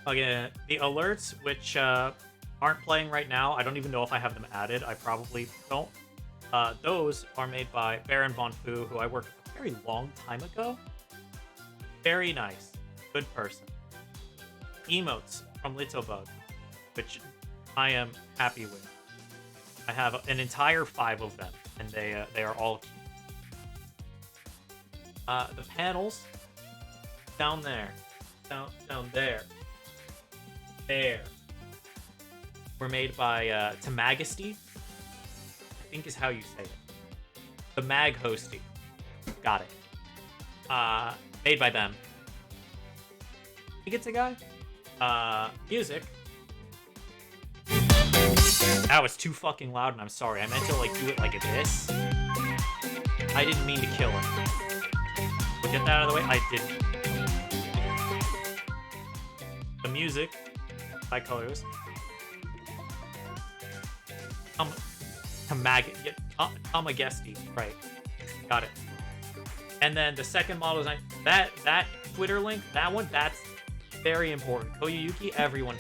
Again, the alerts, which aren't playing right now, I don't even know if I have them added. I probably don't. Those are made by Baron Von Fu, who I worked with a very long time ago. Very nice. Good person. Emotes from Littlebug, which I am happy with. I have an entire 5 of them, and they are all cute. The panels down there, down there, were made by Tamagisty, I think is how you say it. The Mag Hosty, got it. Made by them. I think it's a guy. Music. That was too fucking loud, and I'm sorry. I meant to like do it like this. I didn't mean to kill him. We'll get that out of the way. I didn't. The music by Colors. Tamagesty, right? Got it. And then the second model is that Twitter link. That one. That's very important. Koyuki, everyone.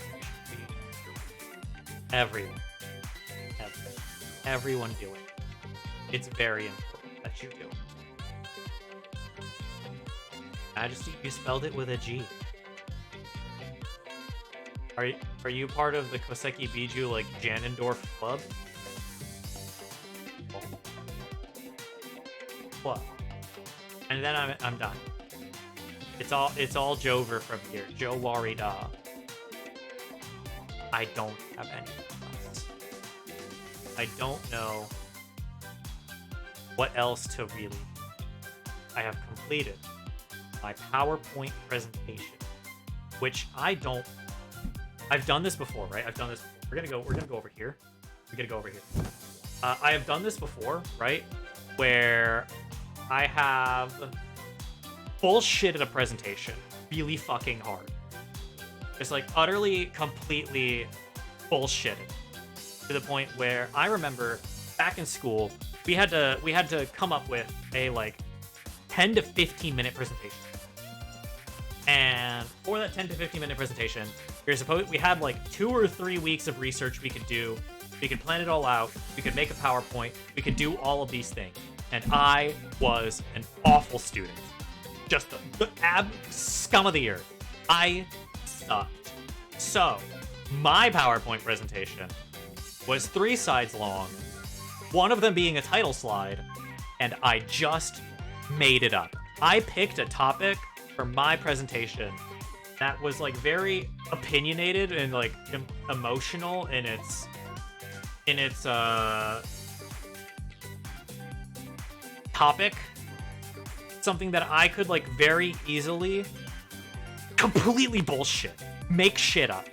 Everyone do it. It's very important that you do it. Majesty, you spelled it with a G. Are you part of the Koseki Biju like Janendorf club? What? And then I'm done. It's all Jover from here. Joe Warida. I don't have any else. I don't know what else to really. I have completed my PowerPoint presentation, which I've done this before, right? I've done this before. We're gonna go over here. I have done this before, right? Where I have bullshitted a presentation really fucking hard. It's like utterly, completely bullshitted to the point where I remember back in school, we had to come up with a like 10 to 15 minute presentation. And for that 10 to 15 minute presentation, we had like 2 or 3 weeks of research we could do. We could plan it all out. We could make a PowerPoint. We could do all of these things. And I was an awful student. Just the scum of the earth. I sucked. So, my PowerPoint presentation was 3 sides long, one of them being a title slide, and I just made it up. I picked a topic for my presentation that was like very opinionated and like emotional in its topic. Something that I could like very easily completely bullshit, make shit up,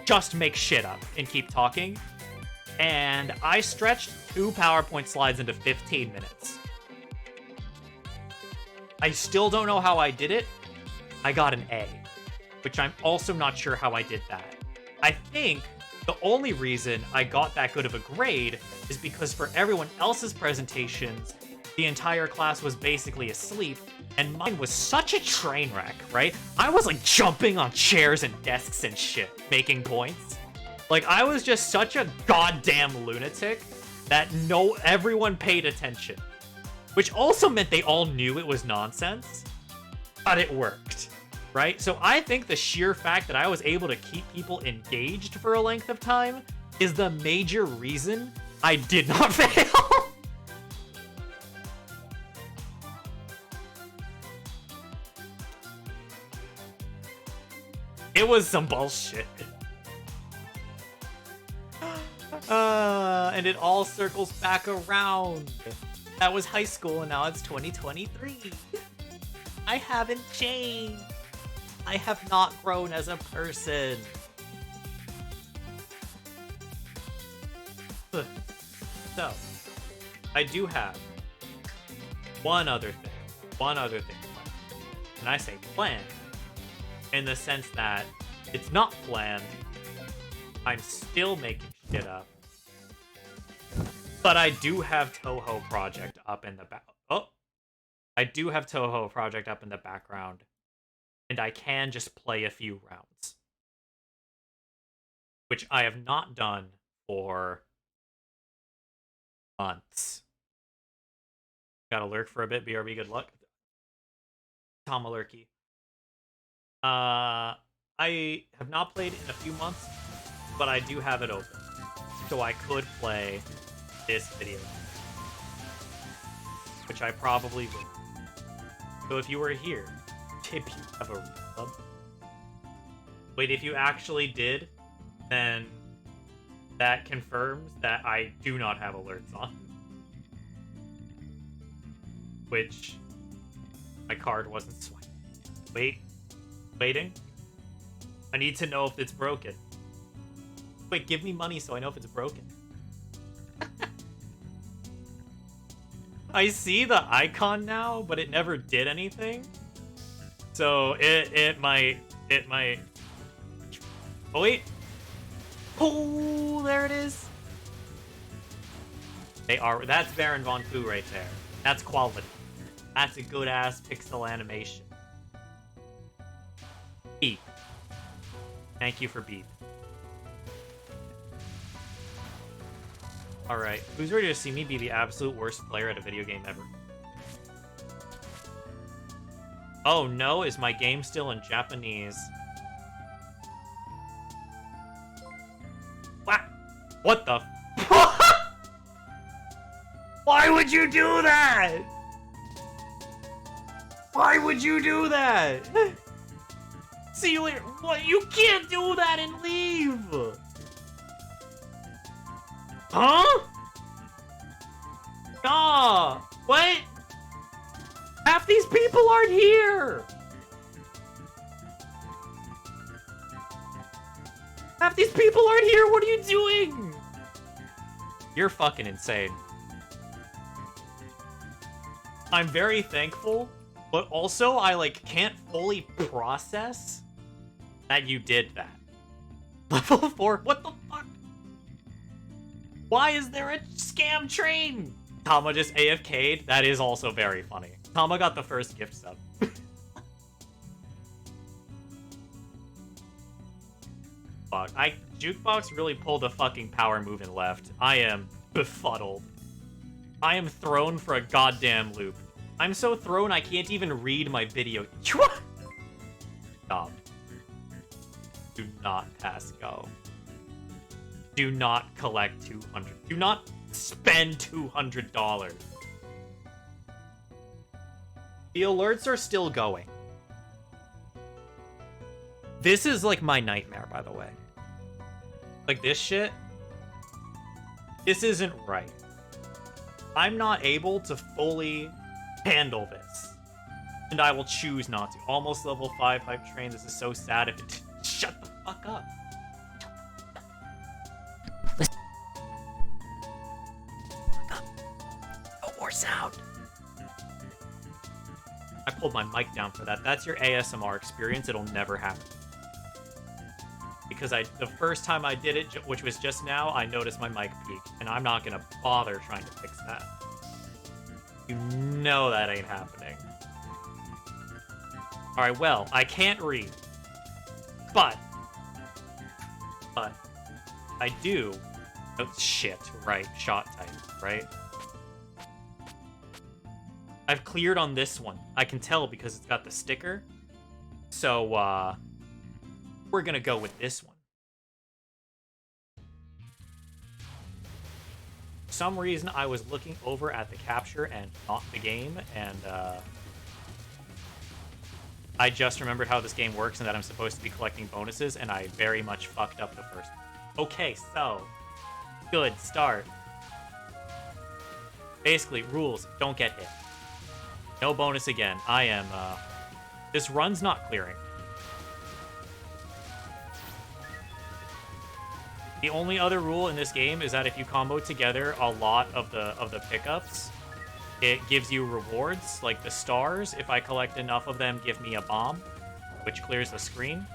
just make shit up and keep talking. And I stretched 2 PowerPoint slides into 15 minutes. I still don't know how I did it. I got an A, which I'm also not sure how I did that. I think the only reason I got that good of a grade is because for everyone else's presentations, the entire class was basically asleep, and mine was such a train wreck, right? I was like jumping on chairs and desks and shit, making points. Like, I was just such a goddamn lunatic that everyone paid attention. Which also meant they all knew it was nonsense, but it worked, right? So I think the sheer fact that I was able to keep people engaged for a length of time is the major reason I did not fail. It was some bullshit. And it all circles back around. That was high school and now it's 2023. I haven't changed. I have not grown as a person. So, I do have one other thing. planned. And I say planned in the sense that it's not planned. I'm still making shit up. But I do have Toho Project up in the I do have Toho Project up in the background. And I can just play a few rounds. Which I have not done for months. Gotta lurk for a bit, BRB, good luck. Tom Lurky. I have not played in a few months, but I do have it open. So I could play this video. Which I probably would. So if you were here, tip you have a resub. Wait, if you actually did, then that confirms that I do not have alerts on. Which my card wasn't swiped. Waiting. I need to know if it's broken. Wait, give me money so I know if it's broken. I see the icon now, but it never did anything. So it might. Oh wait. Oh, there it is. That's Baron Von Fu right there. That's quality. That's a good ass pixel animation. Beep. Thank you for beep. Alright, who's ready to see me be the absolute worst player at a video game ever? Oh no, is my game still in Japanese? What the Why would you do that? Why would you do that? See you later. What? You can't do that and leave. Huh? Nah. What? Half these people aren't here. Half these people aren't here. What are you doing? You're fucking insane. I'm very thankful, but also I can't fully process that you did that. Level 4? What the fuck? Why is there a scam train? Tama just AFK'd. That is also very funny. Tama got the first gift sub. Fuck. Jukebox really pulled a fucking power move and left. I am befuddled. I am thrown for a goddamn loop. I'm so thrown I can't even read my video. Stop. Do not pass go. Do not collect 200. Do not spend $200. The alerts are still going. This is my nightmare, by the way. This shit. This isn't right. I'm not able to fully handle this. And I will choose not to. Almost level 5 hype train. This is so sad if it... Shut the fuck up. more sound. I pulled my mic down for that. That's your ASMR experience. It'll never happen. Because the first time I did it, which was just now, I noticed my mic peak. And I'm not going to bother trying to fix that. You know that ain't happening. Alright, well, I can't read. But I do. Oh, shit, right. Shot type, right? I've cleared on this one. I can tell because it's got the sticker. So, we're gonna go with this one. For some reason, I was looking over at the capture and not the game, and, I just remembered how this game works and that I'm supposed to be collecting bonuses, and I very much fucked up the first one. Okay, so... Good start. Basically, rules, don't get hit. No bonus again. I am, this run's not clearing. The only other rule in this game is that if you combo together a lot of the pickups, it gives you rewards, like the stars. If I collect enough of them, give me a bomb, which clears the screen.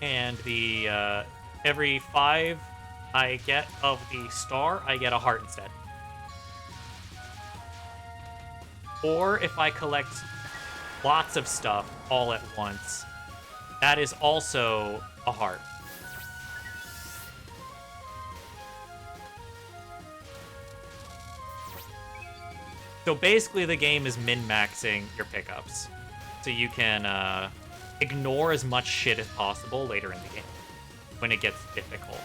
And the, every 5 I get of the star, I get a heart instead. Or if I collect lots of stuff all at once, that is also a heart. So basically the game is min-maxing your pickups. So you can ignore as much shit as possible later in the game, when it gets difficult.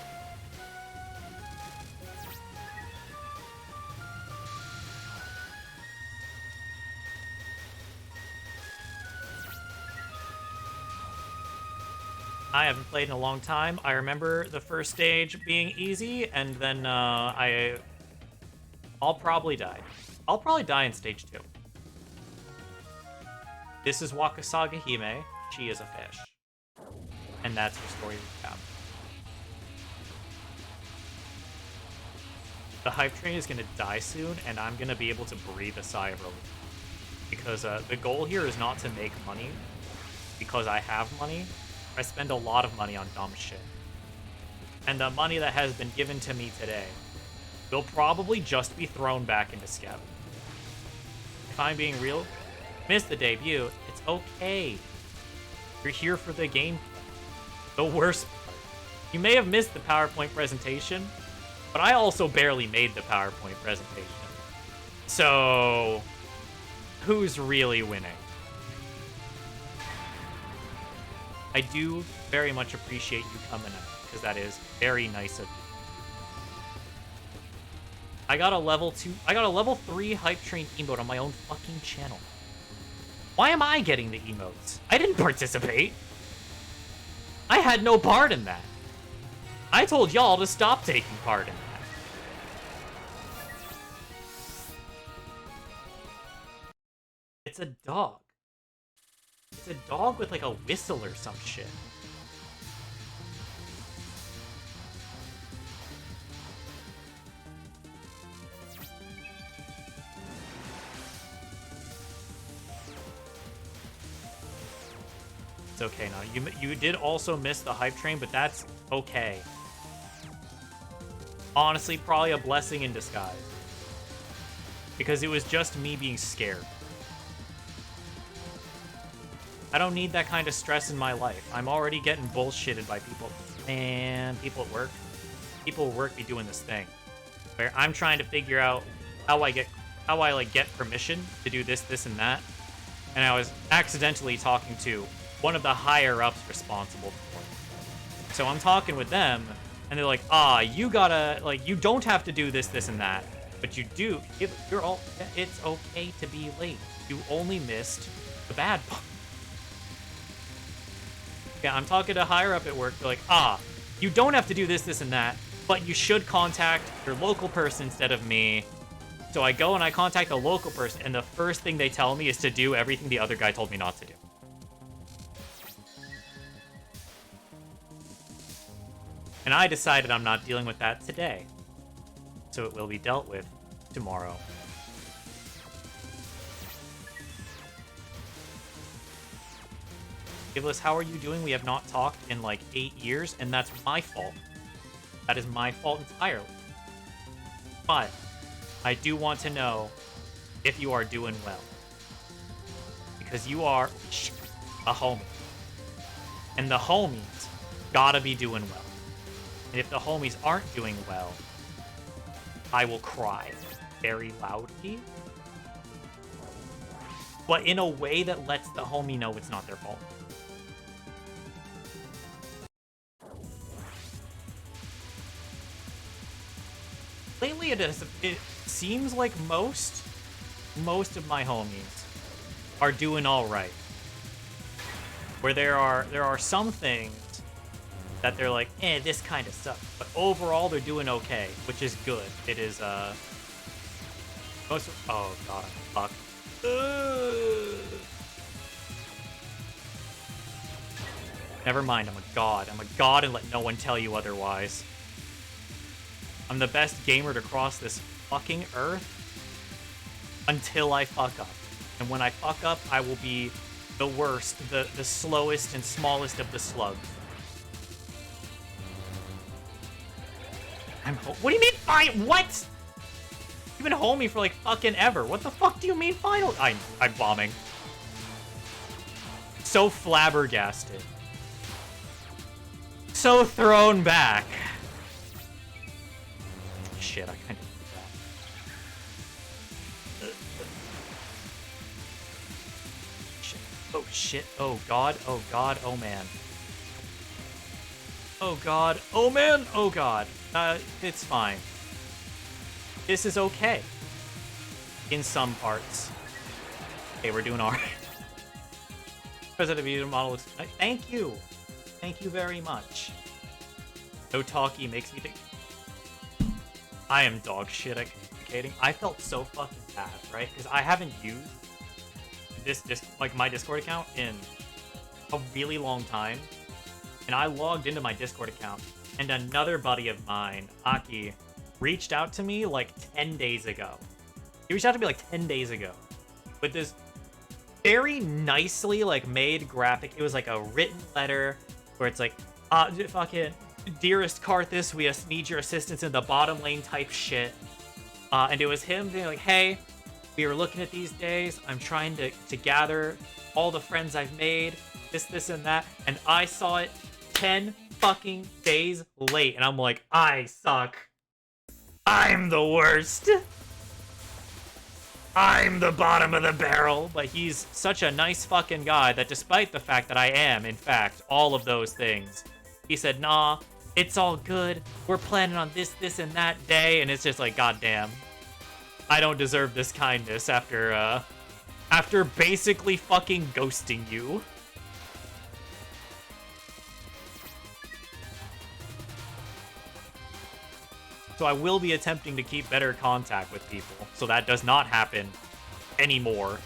I haven't played in a long time. I remember the first stage being easy, and then I'll probably die. I'll probably die in stage 2. This is Wakasaga Hime. She is a fish. And that's her story recap. The hype train is going to die soon, and I'm going to be able to breathe a sigh of relief. Because the goal here is not to make money, because I have money. I spend a lot of money on dumb shit. And the money that has been given to me today will probably just be thrown back into Skev. If I'm being real, missed the debut, it's okay. You're here for the game. The worst part. You may have missed the PowerPoint presentation, but I also barely made the PowerPoint presentation. So, who's really winning? I do very much appreciate you coming out, because that is very nice of you. I got a level 3 hype train emote on my own fucking channel. Why am I getting the emotes? I didn't participate. I had no part in that. I told y'all to stop taking part in that. It's a dog. It's a dog with like a whistle or some shit. It's okay now. You did also miss the hype train, but that's okay. Honestly, probably a blessing in disguise. Because it was just me being scared. I don't need that kind of stress in my life. I'm already getting bullshitted by people. Man, people at work. People at work be doing this thing. Where I'm trying to figure out how I get permission to do this, this, and that. And I was accidentally talking to one of the higher-ups responsible for it. So I'm talking with them, and they're like, you gotta, like, you don't have to do this, this, and that. But you do. It's okay to be late. You only missed the bad part. Yeah, I'm talking to higher up at work. They're like, you don't have to do this, this, and that, but you should contact your local person instead of me. So I go and I contact a local person, and the first thing they tell me is to do everything the other guy told me not to do. And I decided I'm not dealing with that today. So it will be dealt with tomorrow. Gibless, how are you doing? We have not talked in like 8 years, and that's my fault. That is my fault entirely. But I do want to know if you are doing well. Because you are a homie. And the homies gotta be doing well. And if the homies aren't doing well, I will cry very loudly. But in a way that lets the homie know it's not their fault. Lately, it seems like most of my homies are doing all right. Where there are some things that they're like, this kind of sucks. But overall, they're doing okay, which is good. It is, most of, oh god, fuck. Never mind, I'm a god. I'm a god and let no one tell you otherwise. I'm the best gamer to cross this fucking earth until I fuck up. And when I fuck up, I will be the worst, the slowest and smallest of the slugs. What do you mean fine? What? You've been homie for like fucking ever. What the fuck do you mean final? I'm bombing. So flabbergasted. So thrown back. Shit, I kind of did that. Shit. Oh shit. Oh god. Oh god. Oh man. Oh god. Oh man. Oh god. It's fine. This is okay. In some parts. Okay, we're doing alright. President Vita model looks. Thank you. Thank you very much. No talkie makes me think. I am dog shit at communicating. I felt so fucking bad, right? Because I haven't used this like my Discord account in a really long time. And I logged into my Discord account, and another buddy of mine, Aki, reached out to me like 10 days ago. He reached out to me like 10 days ago with this very nicely like made graphic. It was like a written letter where it's like, fucking dearest Karthus, we need your assistance in the bottom lane type shit. And it was him being like, hey, we were looking at these days. I'm trying to gather all the friends I've made, this and that. And I saw it 10 fucking days late. And I'm like, I suck. I'm the worst. I'm the bottom of the barrel. But he's such a nice fucking guy that despite the fact that I am, in fact, all of those things, he said, nah, it's all good. We're planning on this, and that day. And it's just like, goddamn. I don't deserve this kindness after basically fucking ghosting you. So I will be attempting to keep better contact with people, so that does not happen anymore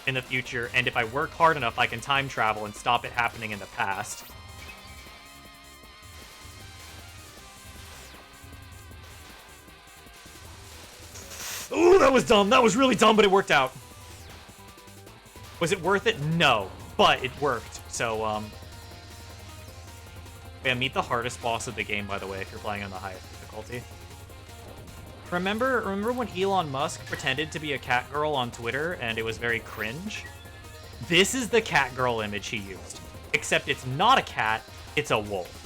in the future. And if I work hard enough, I can time travel and stop it happening in the past. Ooh, that was dumb. That was really dumb, but it worked out. Was it worth it? No, but it worked. So, yeah, meet the hardest boss of the game, by the way, if you're playing on the highest difficulty. Remember when Elon Musk pretended to be a cat girl on Twitter and it was very cringe? This is the cat girl image he used. Except it's not a cat, it's a wolf.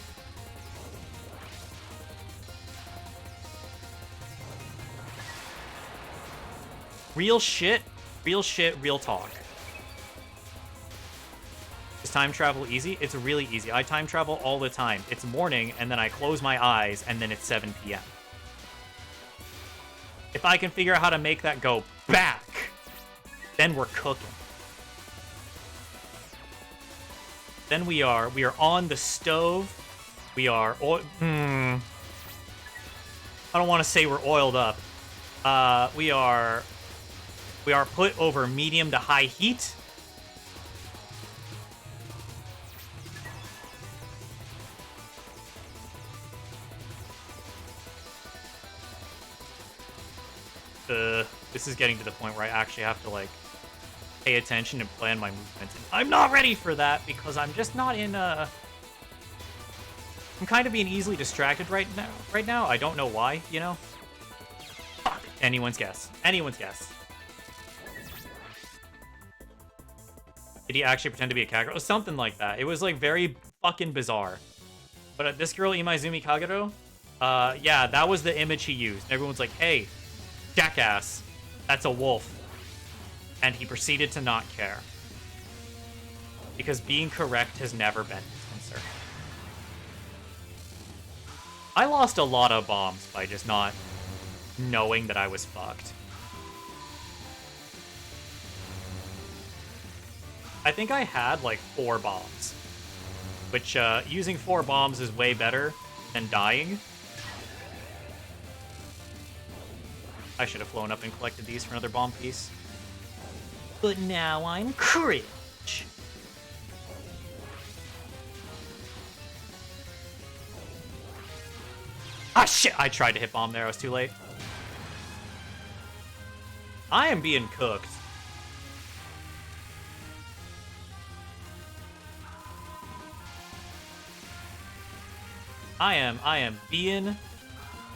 Real shit, real talk. Is time travel easy? It's really easy. I time travel all the time. It's morning, and then I close my eyes, and then it's 7 p.m. If I can figure out how to make that go back, then we're cooking. Then we are on the stove. We are I don't want to say we're oiled up. We are put over medium to high heat. This is getting to the point where I actually have to, like, pay attention and plan my movements. And I'm not ready for that because I'm just not in a... I'm kind of being easily distracted right now. I don't know why, you know? Fuck. Anyone's guess. Anyone's guess. Did he actually pretend to be a cat girl? Something like that. It was, like, very fucking bizarre. But this girl, Imaizumi Kagero, yeah, that was the image he used. And everyone's like, hey, jackass, that's a wolf. And he proceeded to not care. Because being correct has never been his concern. I lost a lot of bombs by just not knowing that I was fucked. I think I had like 4 bombs. Which, using 4 bombs is way better than dying. I should have flown up and collected these for another bomb piece. But now I'm cringe. Ah, shit! I tried to hit bomb there. I was too late. I am being cooked. I am being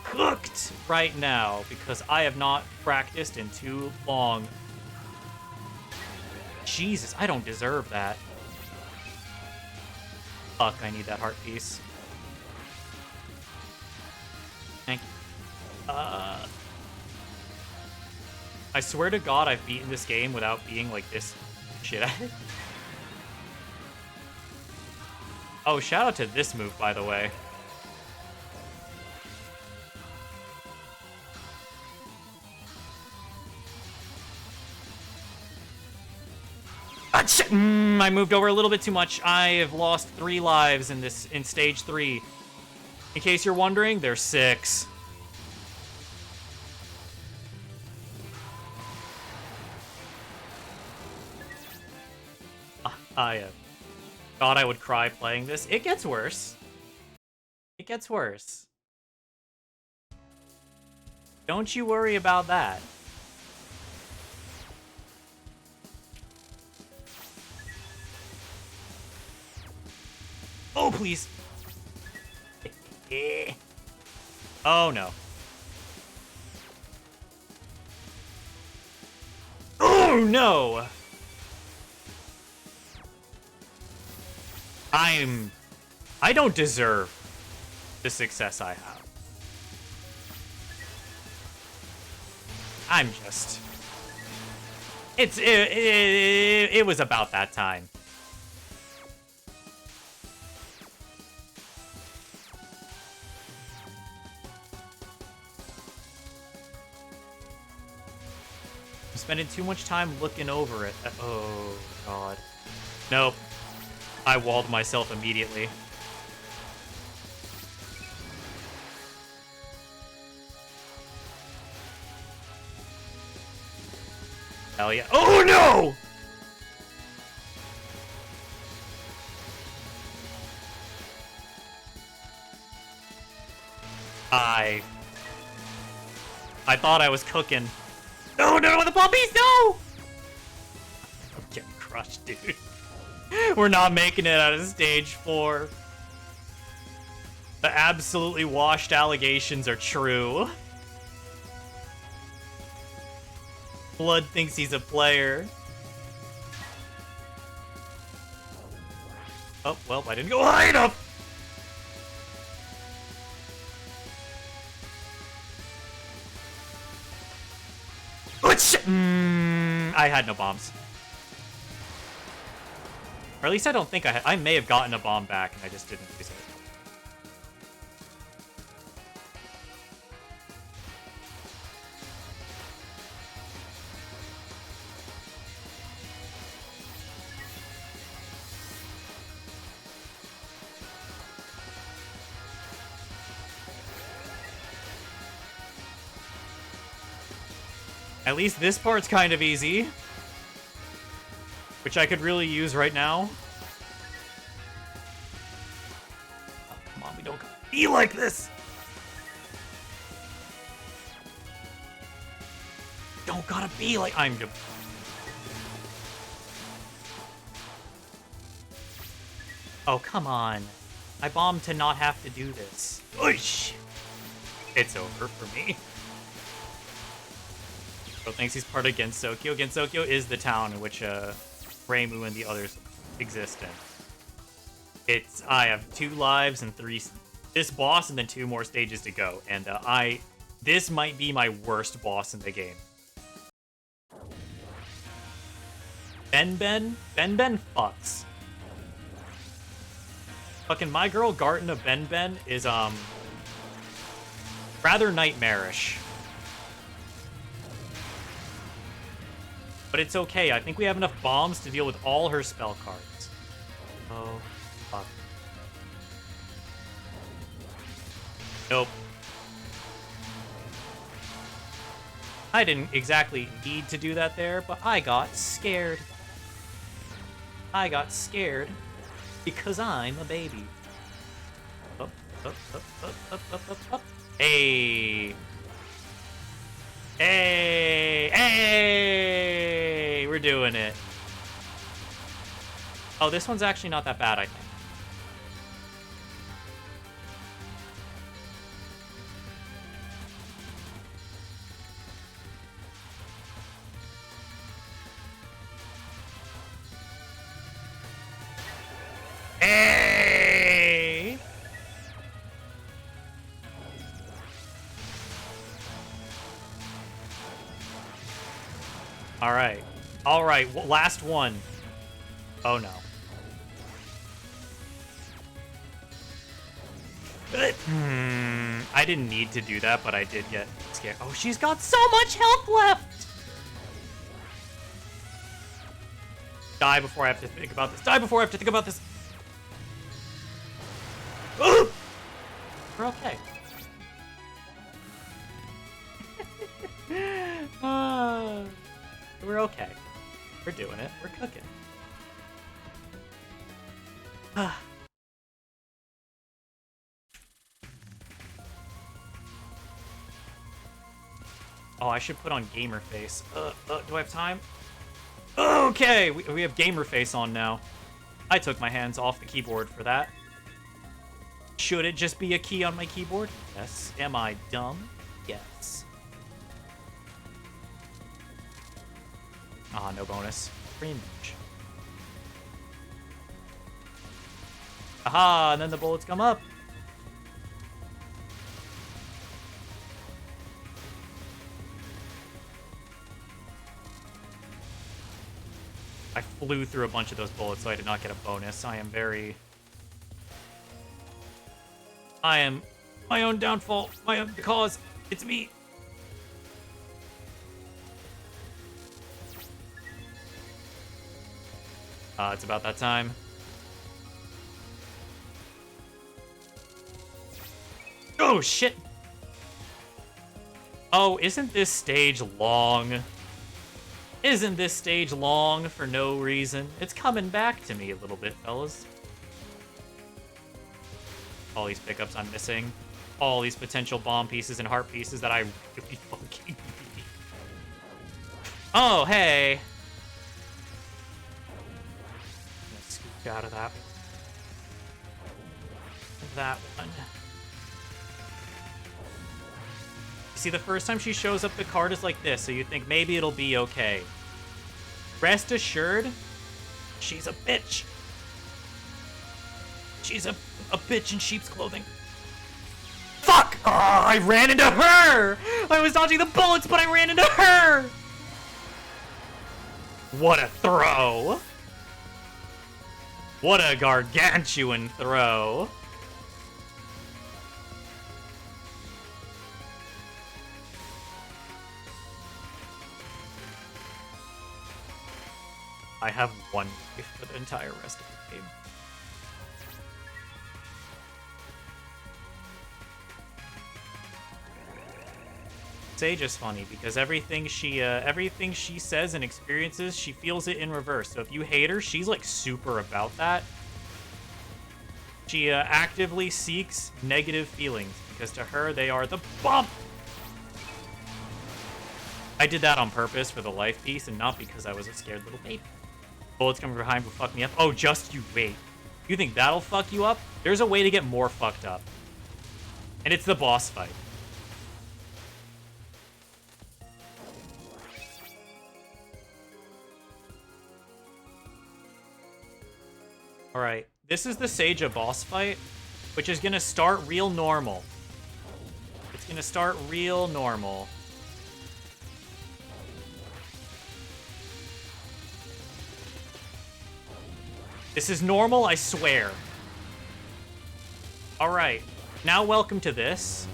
cooked right now because I have not practiced in too long. Jesus, I don't deserve that. Fuck, I need that heart piece. Thank you. I swear to God I've beaten this game without being like this shit at it. Oh, shout out to this move, by the way. I moved over a little bit too much. I have lost 3 lives in stage 3. In case you're wondering, there's 6. I thought I would cry playing this. It gets worse. It gets worse. Don't you worry about that. Oh, please. Oh, no. Oh, no. I don't deserve the success I have. I'm just... It was about that time. I'm spending too much time looking over it. Oh, God. Nope. I walled myself immediately. Hell yeah. Oh, no! I thought I was cooking. No, the puppies, no! I'm getting crushed, dude. We're not making it out of stage 4. The absolutely washed allegations are true. Blood thinks he's a player. Oh, well, I didn't go high enough! I had no bombs. Or at least I don't think I had. I may have gotten a bomb back and I just didn't use it. At least this part's kind of easy. Which I could really use right now. Oh, come on, we don't be like this! Don't gotta be like... Oh, come on. I bombed to not have to do this. Oish! It's over for me. Bro thinks he's part of Gensokyo. Gensokyo is the town in which Reimu and the others exist in. I have 2 lives and 3... This boss and then 2 more stages to go. And this might be my worst boss in the game. Ben fucks. Fucking my girl Garten of Ben is rather nightmarish. But it's okay. I think we have enough bombs to deal with all her spell cards. Oh, fuck. Nope. I didn't exactly need to do that there, but I got scared. I got scared because I'm a baby. Up, up, up, up, up, up, up, up. Hey. Hey! Hey! We're doing it. Oh, this one's actually not that bad, I think. Hey! Alright. Alright, last one. Oh no. I didn't need to do that, but I did get scared. Oh, she's got so much health left! Die before I have to think about this. Die before I have to think about this. We're okay. We're okay. We're doing it. We're cooking. Oh, I should put on gamer face. Do I have time? Okay, we have gamer face on now. I took my hands off the keyboard for that. Should it just be a key on my keyboard? Yes. Am I dumb? Yes. Ah, no bonus. Pretty much. Aha, and then the bullets come up. I flew through a bunch of those bullets, so I did not get a bonus. I am my own downfall, my own cause. It's me. It's about that time. Oh, shit. Oh, isn't this stage long? Isn't this stage long for no reason? It's coming back to me a little bit, fellas. All these pickups I'm missing. All these potential bomb pieces and heart pieces that I really fucking need. Oh, hey. I'm gonna scoop out of that. That one. See, the first time she shows up, the card is like this, so you think maybe it'll be okay. Rest assured, she's a bitch. She's a bitch in sheep's clothing. Fuck! Oh, I ran into her! I was dodging the bullets, but I ran into her! What a throw! What a gargantuan throw! I have one life for the entire rest of the game. Sage is funny because everything she says and experiences, she feels it in reverse. So if you hate her, she's like super about that. She actively seeks negative feelings because to her they are the bomb. I did that on purpose for the life piece and not because I was a scared little baby. Bullets coming behind will fuck me up. Oh, just you wait. You think that'll fuck you up? There's a way to get more fucked up. And it's the boss fight. Alright, this is the Seija boss fight, which is gonna start real normal. It's gonna start real normal. This is normal, I swear. Alright, now welcome to this.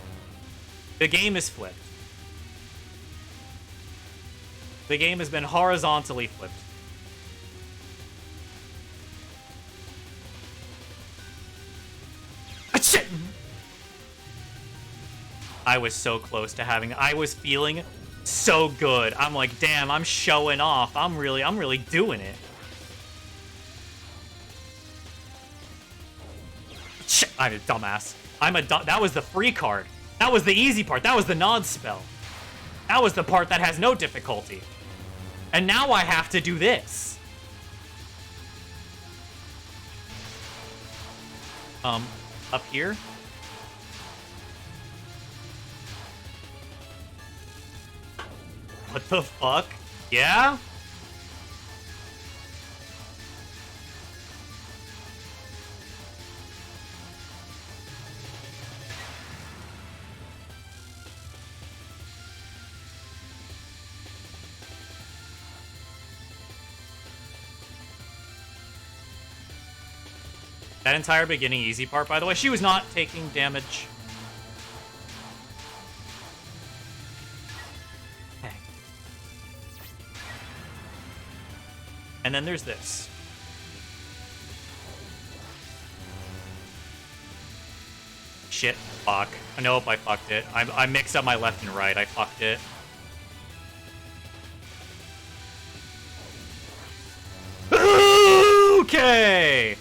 The game is flipped. The game has been horizontally flipped. Shit! I was so close to having... I was feeling so good. I'm like, damn, I'm showing off. I'm really doing it. Shit, I'm a dumbass. That was the free card. That was the easy part. That was the nod spell. That was the part that has no difficulty. And now I have to do this. Up here? What the fuck? Yeah? That entire beginning easy part, by the way, she was not taking damage. Okay. And then there's this. Shit, fuck. Nope, I fucked it. I mixed up my left and right. I fucked it. Okay!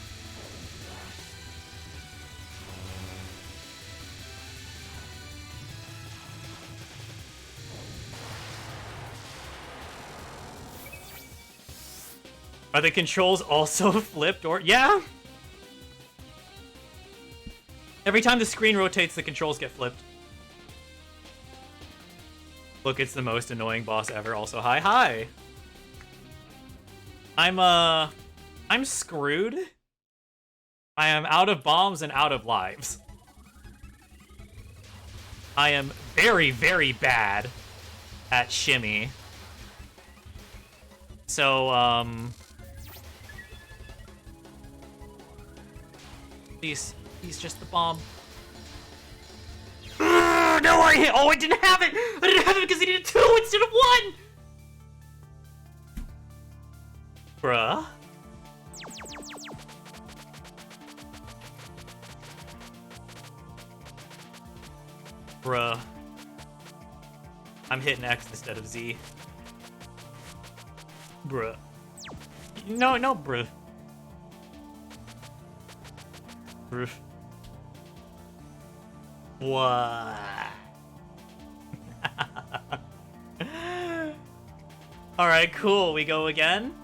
Are the controls also flipped or... Yeah! Every time the screen rotates, the controls get flipped. Look, it's the most annoying boss ever. Also, hi. I'm screwed. I am out of bombs and out of lives. I am very, very bad at shimmy. So, Please, just the bomb. No, I hit. Oh, I didn't have it. I didn't have it because he needed 2 instead of 1. Bruh. Bruh. I'm hitting X instead of Z. Bruh. No, bruh. Bruh. What? Alright, cool. We go again?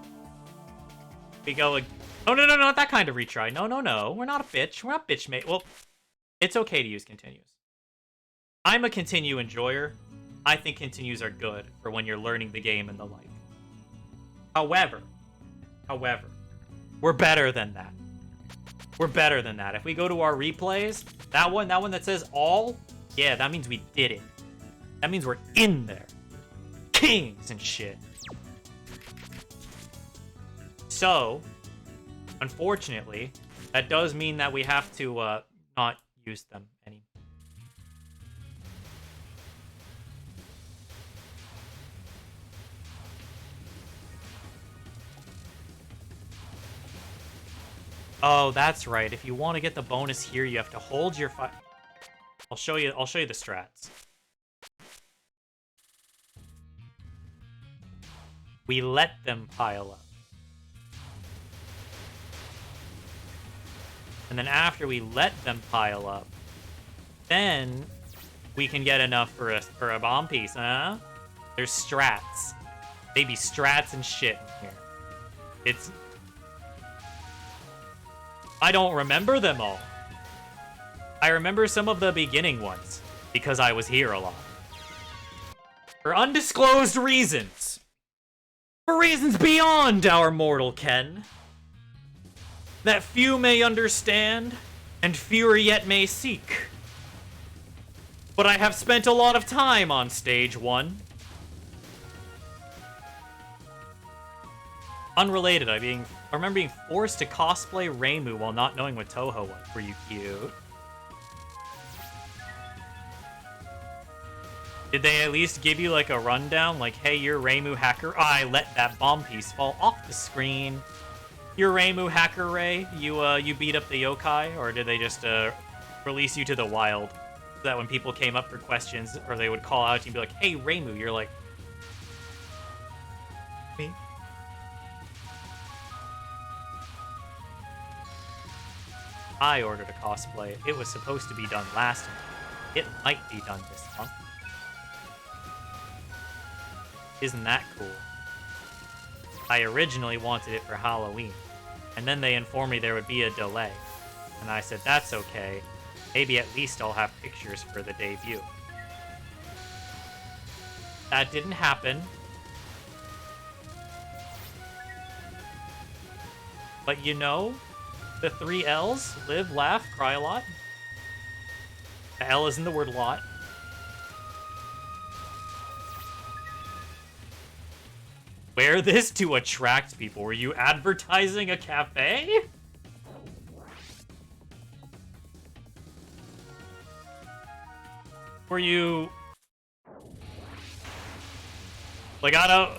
We go again. Oh, no, not that kind of retry. No. We're not a bitch. We're not bitch mate. Well, it's okay to use continues. I'm a continue enjoyer. I think continues are good for when you're learning the game and the like. However, we're better than that. We're better than that. If we go to our replays, that one that says all, yeah, that means we did it. That means we're in there. Kings and shit. So, unfortunately, that does mean that we have to not use them anymore. Oh, that's right. If you want to get the bonus here, you have to hold your I'll show you the strats. We let them pile up. And then after we let them pile up, then we can get enough for a bomb piece, huh? There's strats. They be strats and shit in here. It's... I don't remember them all. I remember some of the beginning ones, because I was here a lot. For undisclosed reasons. For reasons beyond our mortal ken. That few may understand, and fewer yet may seek. But I have spent a lot of time on stage 1. Unrelated, I remember being forced to cosplay Reimu while not knowing what Toho was. Were you cute? Did they at least give you like a rundown? Like, hey, you're Reimu Hacker. Oh, I let that bomb piece fall off the screen. You're Reimu Hacker Ray. You beat up the yokai, or did they just release you to the wild? So that when people came up for questions, or they would call out to you and be like, hey, Reimu, you're like, me? I ordered a cosplay. It was supposed to be done last month. It might be done this month. Isn't that cool? I originally wanted it for Halloween, and then they informed me there would be a delay. And I said, that's okay. Maybe at least I'll have pictures for the debut. That didn't happen. But you know, the 3 L's, live, laugh, cry a lot. The L is in the word lot. Wear this to attract people. Were you advertising a cafe? Were you... like, I don't...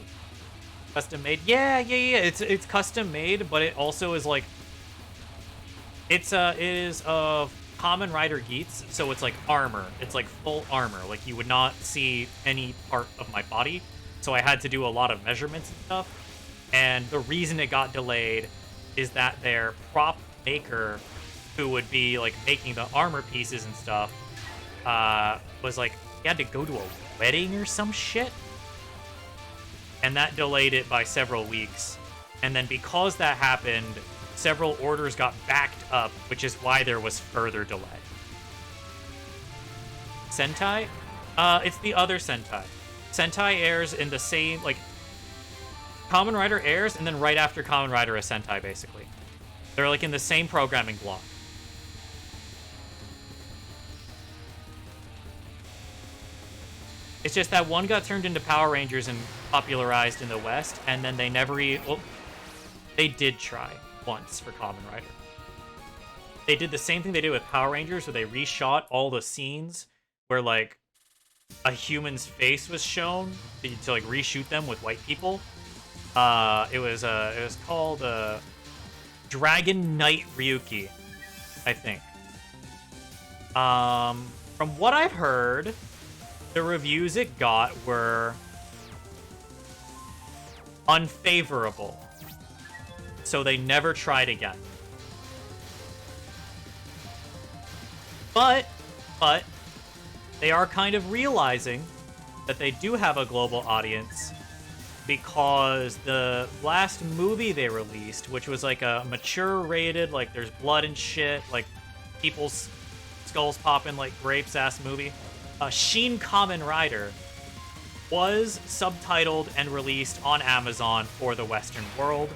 custom made? Yeah. It's custom made, but it also is like... it is of Kamen Rider Geats, so it's like armor. It's like full armor. Like, you would not see any part of my body. So I had to do a lot of measurements and stuff. And the reason it got delayed is that their prop maker, who would be like making the armor pieces and stuff, was like, he had to go to a wedding or some shit. And that delayed it by several weeks. And then because that happened, several orders got backed up, which is why there was further delay. Sentai? It's the other Sentai. Sentai airs in the same, like, Kamen Rider airs, and then right after Kamen Rider is Sentai, basically. They're, like, in the same programming block. It's just that one got turned into Power Rangers and popularized in the West, and then they never well, they did try once for Kamen Rider. They did the same thing they did with Power Rangers, where they reshot all the scenes where, like, a human's face was shown to like reshoot them with white people. It was called Dragon Knight Ryuki, I think. From what I've heard, the reviews it got were unfavorable, so they never tried again. But they are kind of realizing that they do have a global audience, because the last movie they released, which was like a mature rated, like there's blood and shit, like people's skulls popping like grapes ass movie, Shin Kamen Rider, was subtitled and released on Amazon for the Western world,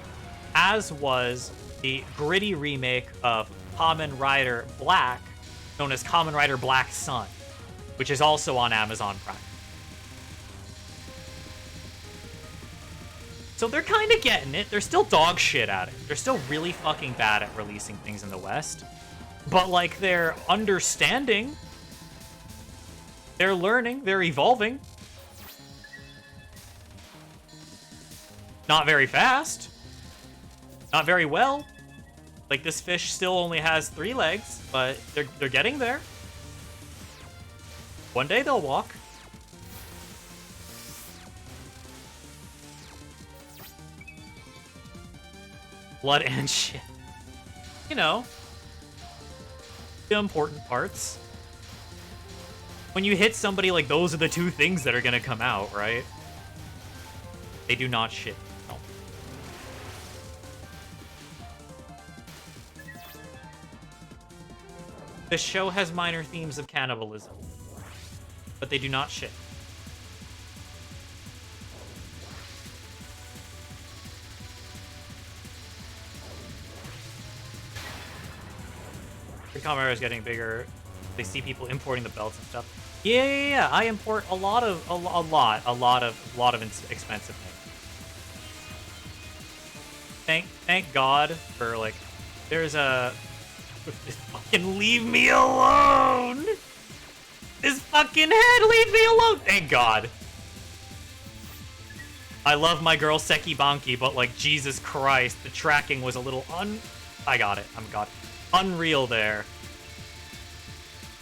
as was the gritty remake of Kamen Rider Black, known as Kamen Rider Black Sun, which is also on Amazon Prime. So they're kind of getting it. They're still dog shit at it. They're still really fucking bad at releasing things in the West. But, like, they're understanding. They're learning. They're evolving. Not very fast. Not very well. Like, this fish still only has 3 legs, but they're getting there. One day they'll walk. Blood and shit. You know, the important parts. When you hit somebody, like, those are the 2 things that are gonna come out, right? They do not shit. No. The show has minor themes of cannibalism, but they do not shit. The camera is getting bigger. They see people importing the belts and stuff. Yeah. I import a lot of expensive things. Thank God for like, there's a. Fucking leave me alone! This fucking head, leave me alone! Thank God. I love my girl Seki Banki, but like, Jesus Christ, the tracking was a little I got it. Unreal there.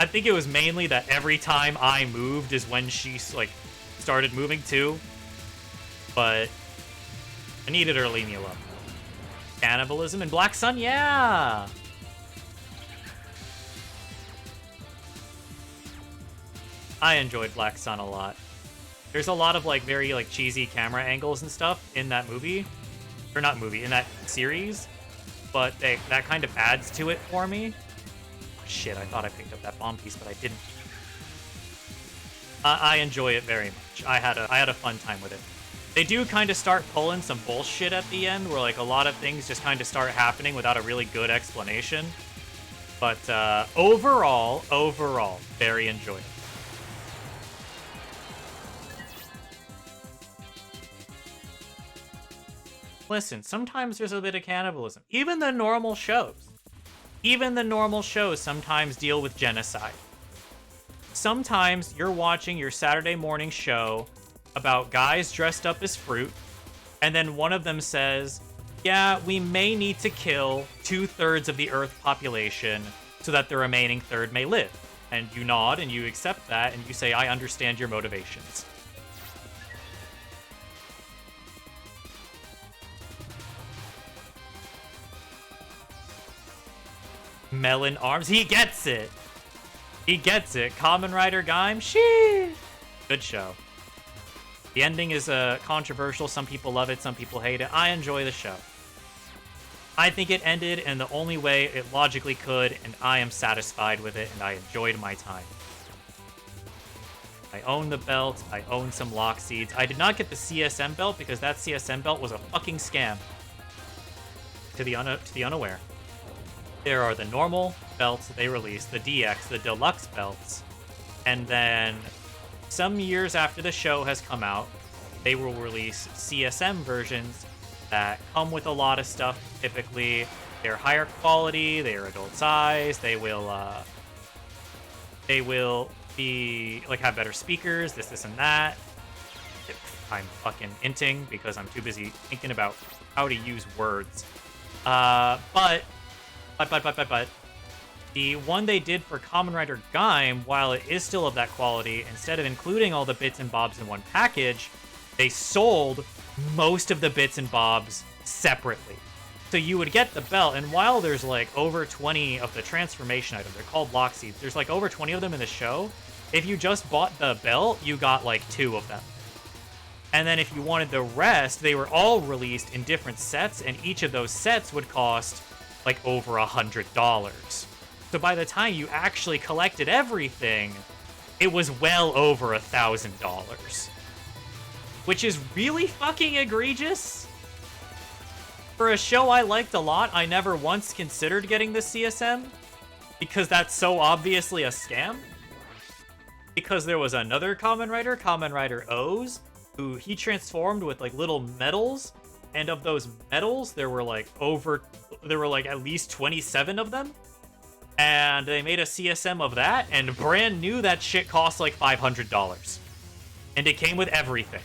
I think it was mainly that every time I moved is when she, like, started moving too. But I needed her to leave me alone. Cannibalism in Black Sun? Yeah! I enjoyed Black Sun a lot. There's a lot of, like, very, like, cheesy camera angles and stuff in that movie. Or not movie, in that series. But that kind of adds to it for me. Shit, I thought I picked up that bomb piece, but I didn't. I enjoy it very much. I had a fun time with it. They do kind of start pulling some bullshit at the end, where like a lot of things just kind of start happening without a really good explanation. But overall, very enjoyable. Listen, sometimes there's a bit of cannibalism. Even the normal shows sometimes deal with genocide. Sometimes you're watching your Saturday morning show about guys dressed up as fruit, and then one of them says, yeah, we may need to kill 2/3 of the Earth population so that the remaining third may live. And you nod and you accept that and you say, I understand your motivations. Melon arms. He gets it. Kamen Rider Gaim. Sheesh. Good show. The ending is controversial. Some people love it. Some people hate it. I enjoy the show. I think it ended in the only way it logically could, and I am satisfied with it, and I enjoyed my time. I own the belt. I own some lock seeds. I did not get the CSM belt because that CSM belt was a fucking scam. To the unaware. There are the normal belts they released, the DX, the deluxe belts, and then some years after the show has come out, they will release CSM versions that come with a lot of stuff. Typically, they're higher quality, they are adult size, they will be like have better speakers, this and that. I'm fucking inting because I'm too busy thinking about how to use words. But the one they did for Kamen Rider Gaim, while it is still of that quality, instead of including all the bits and bobs in one package, they sold most of the bits and bobs separately. So you would get the belt, and while there's like over 20 of the transformation items, they're called lock seeds, there's like over 20 of them in the show. If you just bought the belt, you got like 2 of them. And then if you wanted the rest, they were all released in different sets, and each of those sets would cost like over $100. So by the time you actually collected everything, it was well over $1,000. Which is really fucking egregious. For a show I liked a lot, I never once considered getting the CSM, because that's so obviously a scam. Because there was another Kamen Rider O's, who he transformed with like little medals, and of those medals, there were like at least 27 of them. And they made a CSM of that, and brand new, that shit cost like $500. And it came with everything.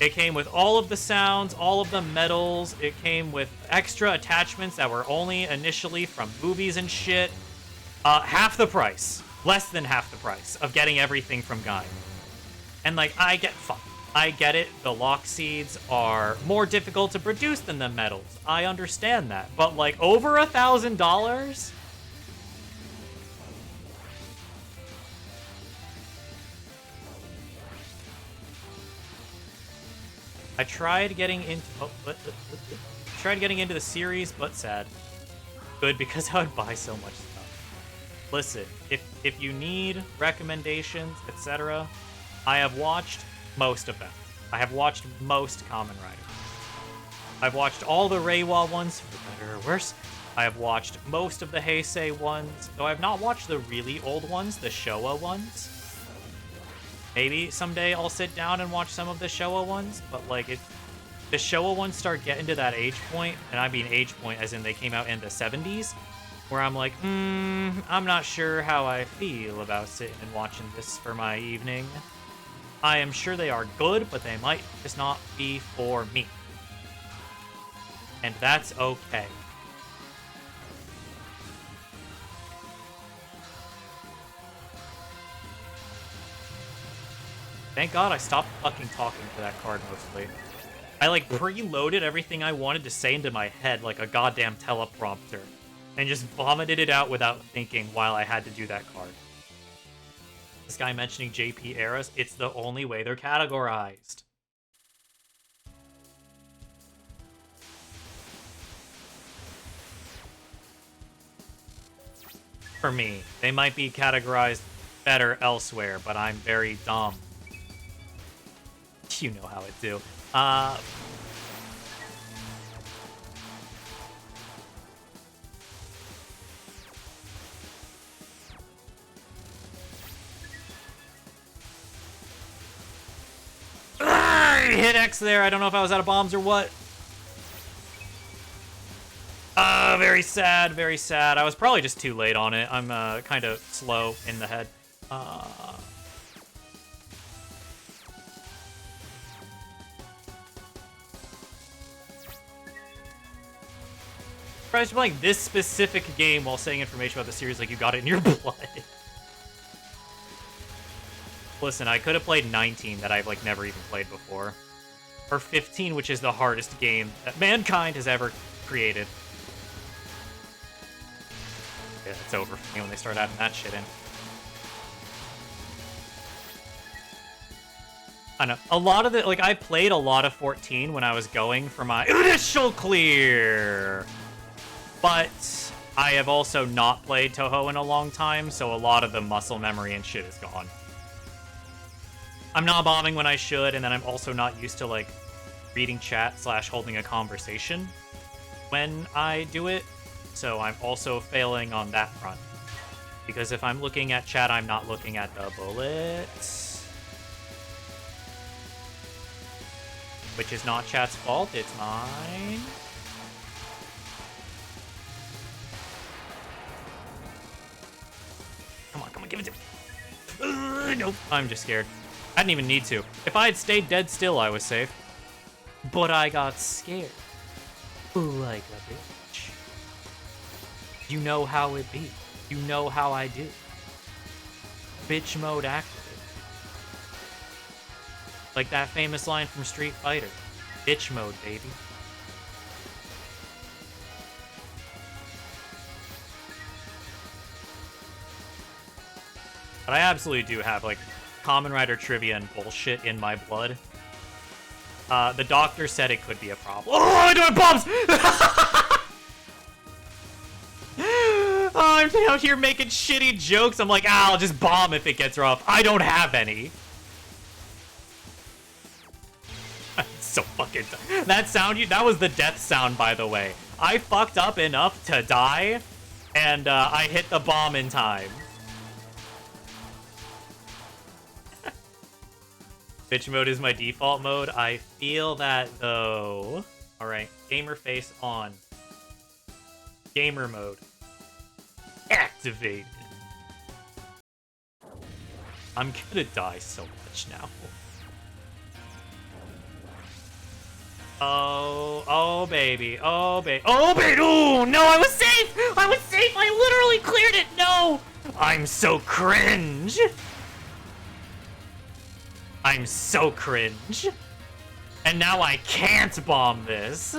It came with all of the sounds, all of the medals. It came with extra attachments that were only initially from movies and shit. Half the price. Less than half the price of getting everything from Gaim. And like, I get it. The lock seeds are more difficult to produce than the medals. I understand that. But like, over $1,000? I tried getting into the series, but sad. good because I would buy so much stuff. Listen, if you need recommendations, etc., I have watched most of them. I have watched most Kamen Rider. I've watched all the Reiwa ones, for better or worse. I have watched most of the Heisei ones, though I have not watched the really old ones, the Showa ones. Maybe someday I'll sit down and watch some of the Showa ones, but like the Showa ones start getting to that age point, and I mean age point as in they came out in the 70s, where I'm like, I'm not sure how I feel about sitting and watching this for my evening. I am sure they are good, but they might just not be for me. And that's okay. Thank God I stopped fucking talking to that card mostly. I like preloaded everything I wanted to say into my head like a goddamn teleprompter. And just vomited it out without thinking while I had to do that card. This guy mentioning JP eras, it's the only way they're categorized. For me, they might be categorized better elsewhere, but I'm very dumb. You know how it do. I hit X there. I don't know if I was out of bombs or what. Very sad, very sad. I was probably just too late on it. I'm kind of slow in the head. Surprised playing this specific game while saying information about the series like you got it in your blood. Listen, I could have played 19 that I've like never even played before. Or 15, which is the hardest game that mankind has ever created. Yeah, it's over for me when they start adding that shit in. I know. A lot of the, like, I played a lot of 14 when I was going for my initial clear. But I have also not played Toho in a long time, so a lot of the muscle memory and shit is gone. I'm not bombing when I should, and then I'm also not used to, like, reading chat / holding a conversation when I do it. So I'm also failing on that front. Because if I'm looking at chat, I'm not looking at the bullets. Which is not chat's fault, it's mine. Come on, give it to me. Nope, I'm just scared. I didn't even need to. If I had stayed dead still, I was safe. But I got scared. Like a bitch. You know how it be. You know how I do. Bitch mode activated. Like that famous line from Street Fighter. Bitch mode, baby. But I absolutely do have, like, Kamen Rider trivia and bullshit in my blood. The doctor said it could be a problem. Oh, I'm doing bombs! Oh, I'm out here making shitty jokes. I'm like, I'll just bomb if it gets rough. I don't have any. So fucking... That sound, that was the death sound, by the way. I fucked up enough to die, and I hit the bomb in time. Bitch mode is my default mode. I feel that, though. Alright, gamer face on. Gamer mode. Activated. I'm gonna die so much now. Oh baby, oh baby, oh baby, oh no, I was safe! I was safe, I literally cleared it, no! I'm so cringe! I'm so cringe. And now I can't bomb this.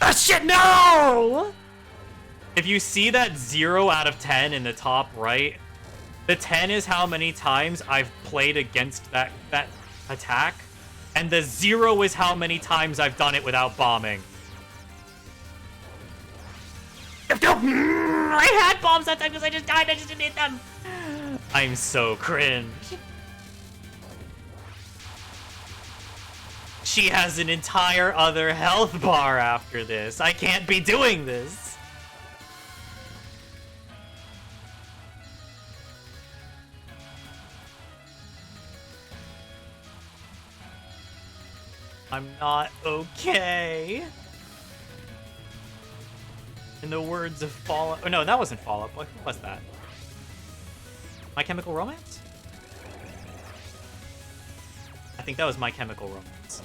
Ah, shit, no! If you see that 0 out of 10 in the top right, The 10 is how many times I've played against that attack, and the 0 is how many times I've done it without bombing. I had bombs that time because I just died. I just didn't hit them. I'm so cringe. She has an entire other health bar after this. I can't be doing this. I'm not okay. In the words of Fallout... Oh, no, that wasn't Fallout Boy. What was that? My Chemical Romance? I think that was My Chemical Romance.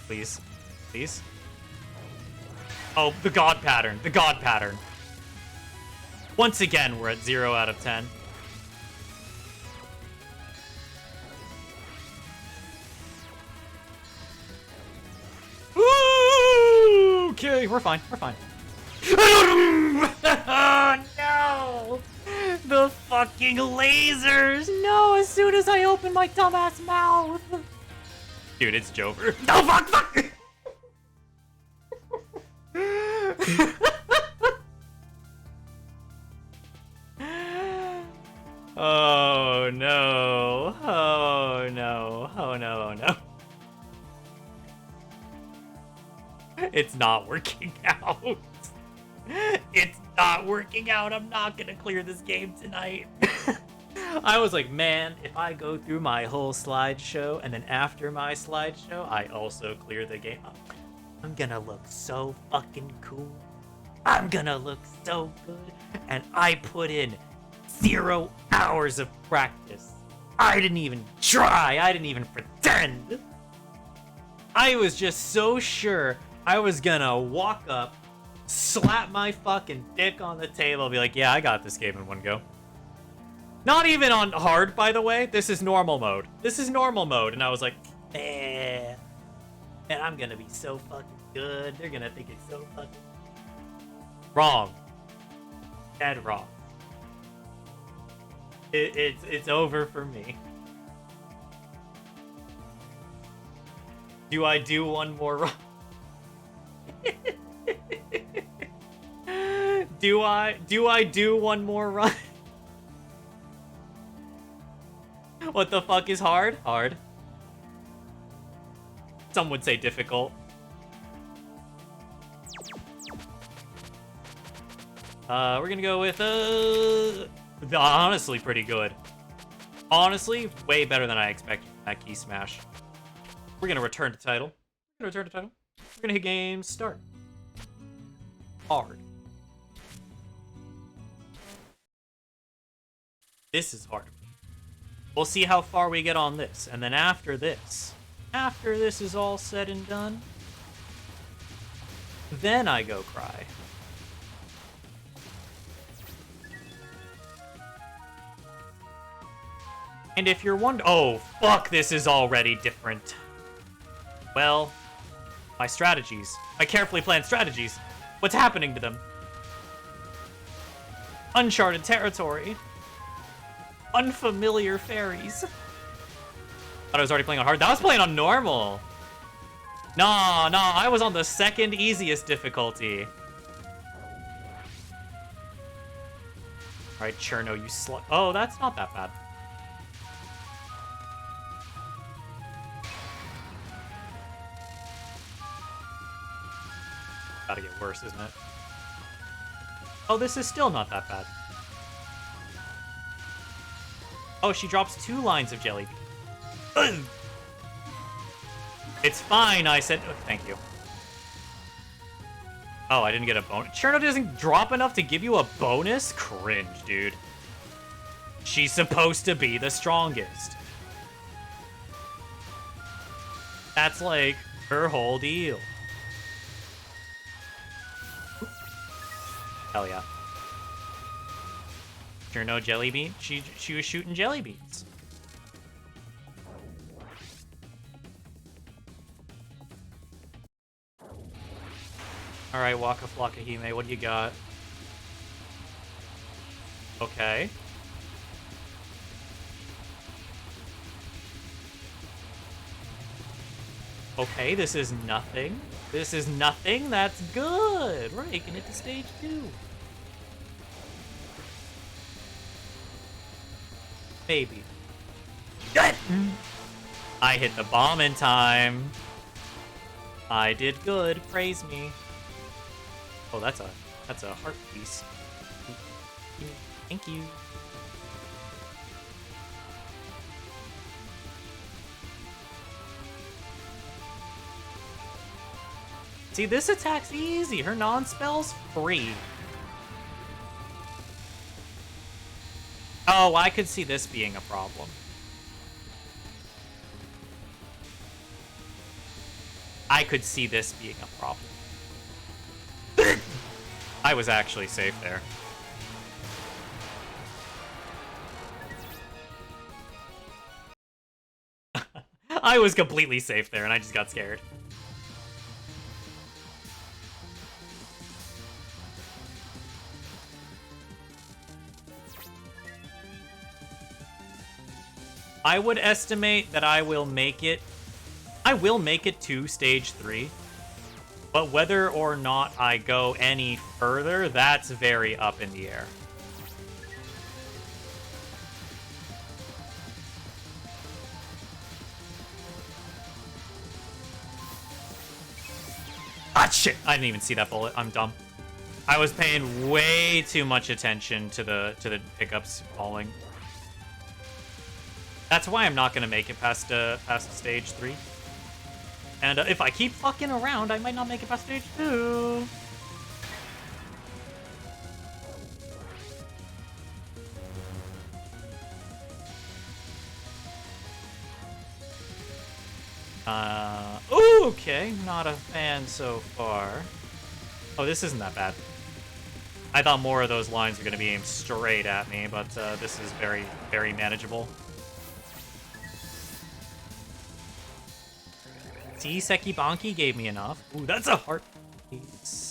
Please. Please. Oh, the God pattern. The God pattern. Once again, we're at 0 out of 10. Okay, we're fine. We're fine. Oh, no! The fucking lasers! No, as soon as I open my dumbass mouth! Dude, it's Jover. No, fuck, fuck! Oh, no. Oh, no. Oh, no, oh, no. It's not working out. It's not working out. I'm not gonna clear this game tonight. I was like, man, if I go through my whole slideshow and then after my slideshow, I also clear the game, I'm gonna look so fucking cool. I'm gonna look so good. And I put in 0 hours of practice. I didn't even try. I didn't even pretend. I was just so sure I was gonna walk up, slap my fucking dick on the table, be like, yeah, I got this game in one go. Not even on hard, by the way. This is normal mode. This is normal mode. And I was like, man, I'm gonna be so fucking good. They're gonna think it's so fucking... Wrong. Dead wrong. It's over for me. Do I do one more run? Do I do one more run? What the fuck is hard? Hard. Some would say difficult. We're gonna go with honestly pretty good. Honestly, way better than I expected from that key smash. We're gonna return to title. We're gonna hit game start. Hard. This is hard. We'll see how far we get on this, and then after this is all said and done, then I go cry. And if you're wondering, oh fuck, this is already different. Well, my strategies, my carefully planned strategies, what's happening to them? Uncharted territory. Unfamiliar fairies. Thought I was already playing on hard. That was playing on normal. Nah, I was on the second easiest difficulty. Alright, Cherno, you slut. Oh, that's not that bad. Gotta get worse, isn't it? Oh, this is still not that bad. Oh, she drops 2 lines of jelly. Ugh. It's fine, I said. Oh, thank you. Oh, I didn't get a bonus. Cherno doesn't drop enough to give you a bonus? Cringe, dude. She's supposed to be the strongest. That's like her whole deal. Hell yeah. Cherno jelly bean. She was shooting jelly beans. Alright, Waka Flocka Hime, what do you got? Okay. Okay, this is nothing. This is nothing. That's good. We're making it to stage 2. Maybe. I hit the bomb in time. I did good. Praise me. Oh, that's a heart piece. Thank you. See, this attack's easy. Her non-spell's free. Oh, I could see this being a problem. I could see this being a problem. I was actually safe there. I was completely safe there, and I just got scared. I would estimate that I will make it to stage 3. But whether or not I go any further, that's very up in the air. Ah, shit! I didn't even see that bullet. I'm dumb. I was paying way too much attention to the pickups falling. That's why I'm not gonna make it past stage 3. And if I keep fucking around, I might not make it past stage 2. Okay, not a fan so far. Oh, this isn't that bad. I thought more of those lines were gonna be aimed straight at me, but this is very, very manageable. See, Seki Banki gave me enough. Ooh, that's a heart piece.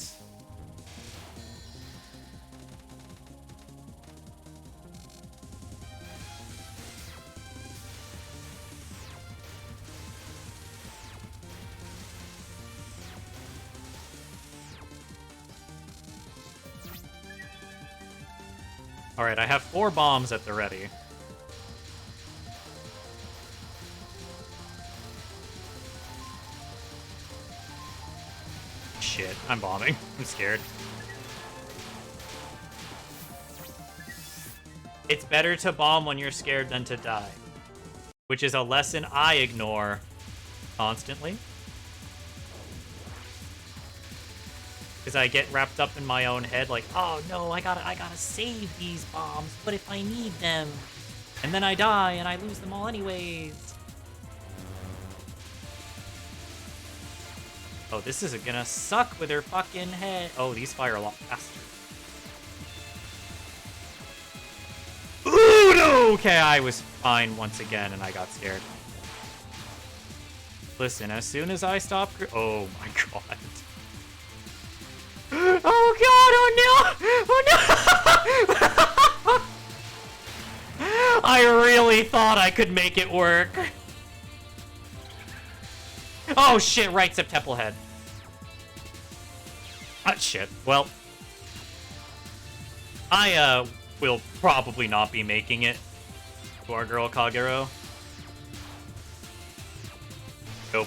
Alright, I have 4 bombs at the ready. Shit, I'm bombing. I'm scared. It's better to bomb when you're scared than to die. Which is a lesson I ignore constantly. Because I get wrapped up in my own head like, oh no, I gotta save these bombs, but if I need them, and then I die and I lose them all anyways. Oh, this is gonna suck with her fucking head. Oh, these fire a lot faster. Ooh, no! Okay, I was fine once again and I got scared. Listen, as soon as I stop... Oh my god. Oh god, oh no! Oh no! I really thought I could make it work. Oh shit, right, Septemple head. Ah, shit. Well, I will probably not be making it to our girl Kagero. Nope.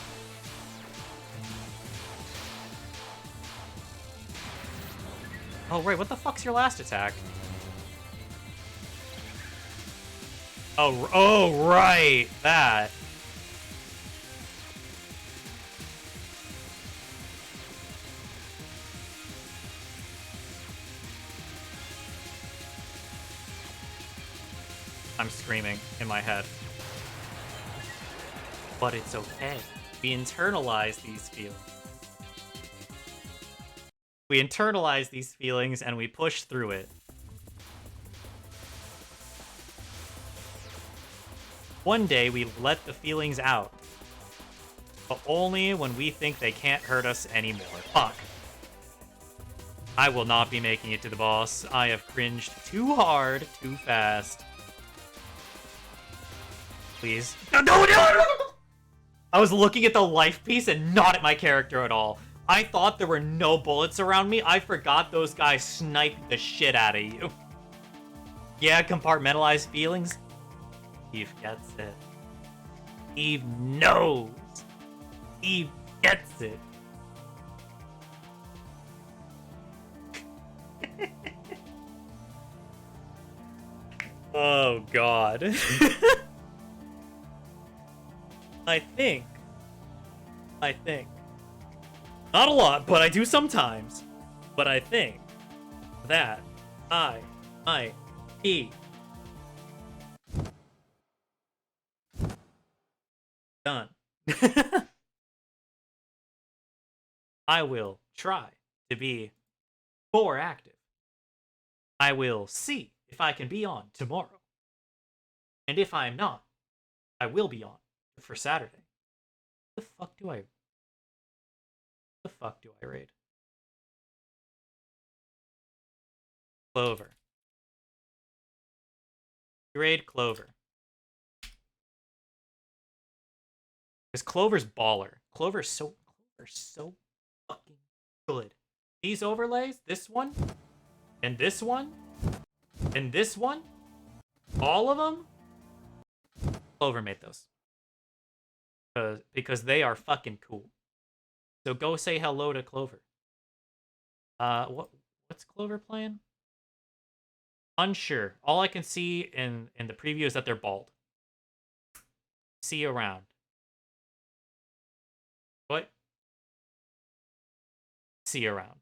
Oh, right, what the fuck's your last attack? Oh, right, that. I'm screaming in my head. But it's okay. We internalize these feelings. We internalize these feelings and we push through it. One day we let the feelings out. But only when we think they can't hurt us anymore. Fuck. I will not be making it to the boss. I have cringed too hard, too fast. Please. No, no, no! I was looking at the life piece and not at my character at all. I thought there were no bullets around me. I forgot those guys sniped the shit out of you. Yeah, compartmentalized feelings. Eve gets it. Eve knows. Eve gets it. Oh, God. I think. Not a lot, but I do sometimes. But I think that I might be done. I will try to be more active. I will see if I can be on tomorrow. And if I'm not, I will be on for Saturday. The fuck do I raid? Clover. Raid Clover. Because Clover's baller. Clover's so fucking good. These overlays, this one, and this one, and this one, all of them, Clover made those. Because they are fucking cool. So go say hello to Clover. What's Clover playing? Unsure. All I can see in the preview is that they're bald. See you around. What? See you around.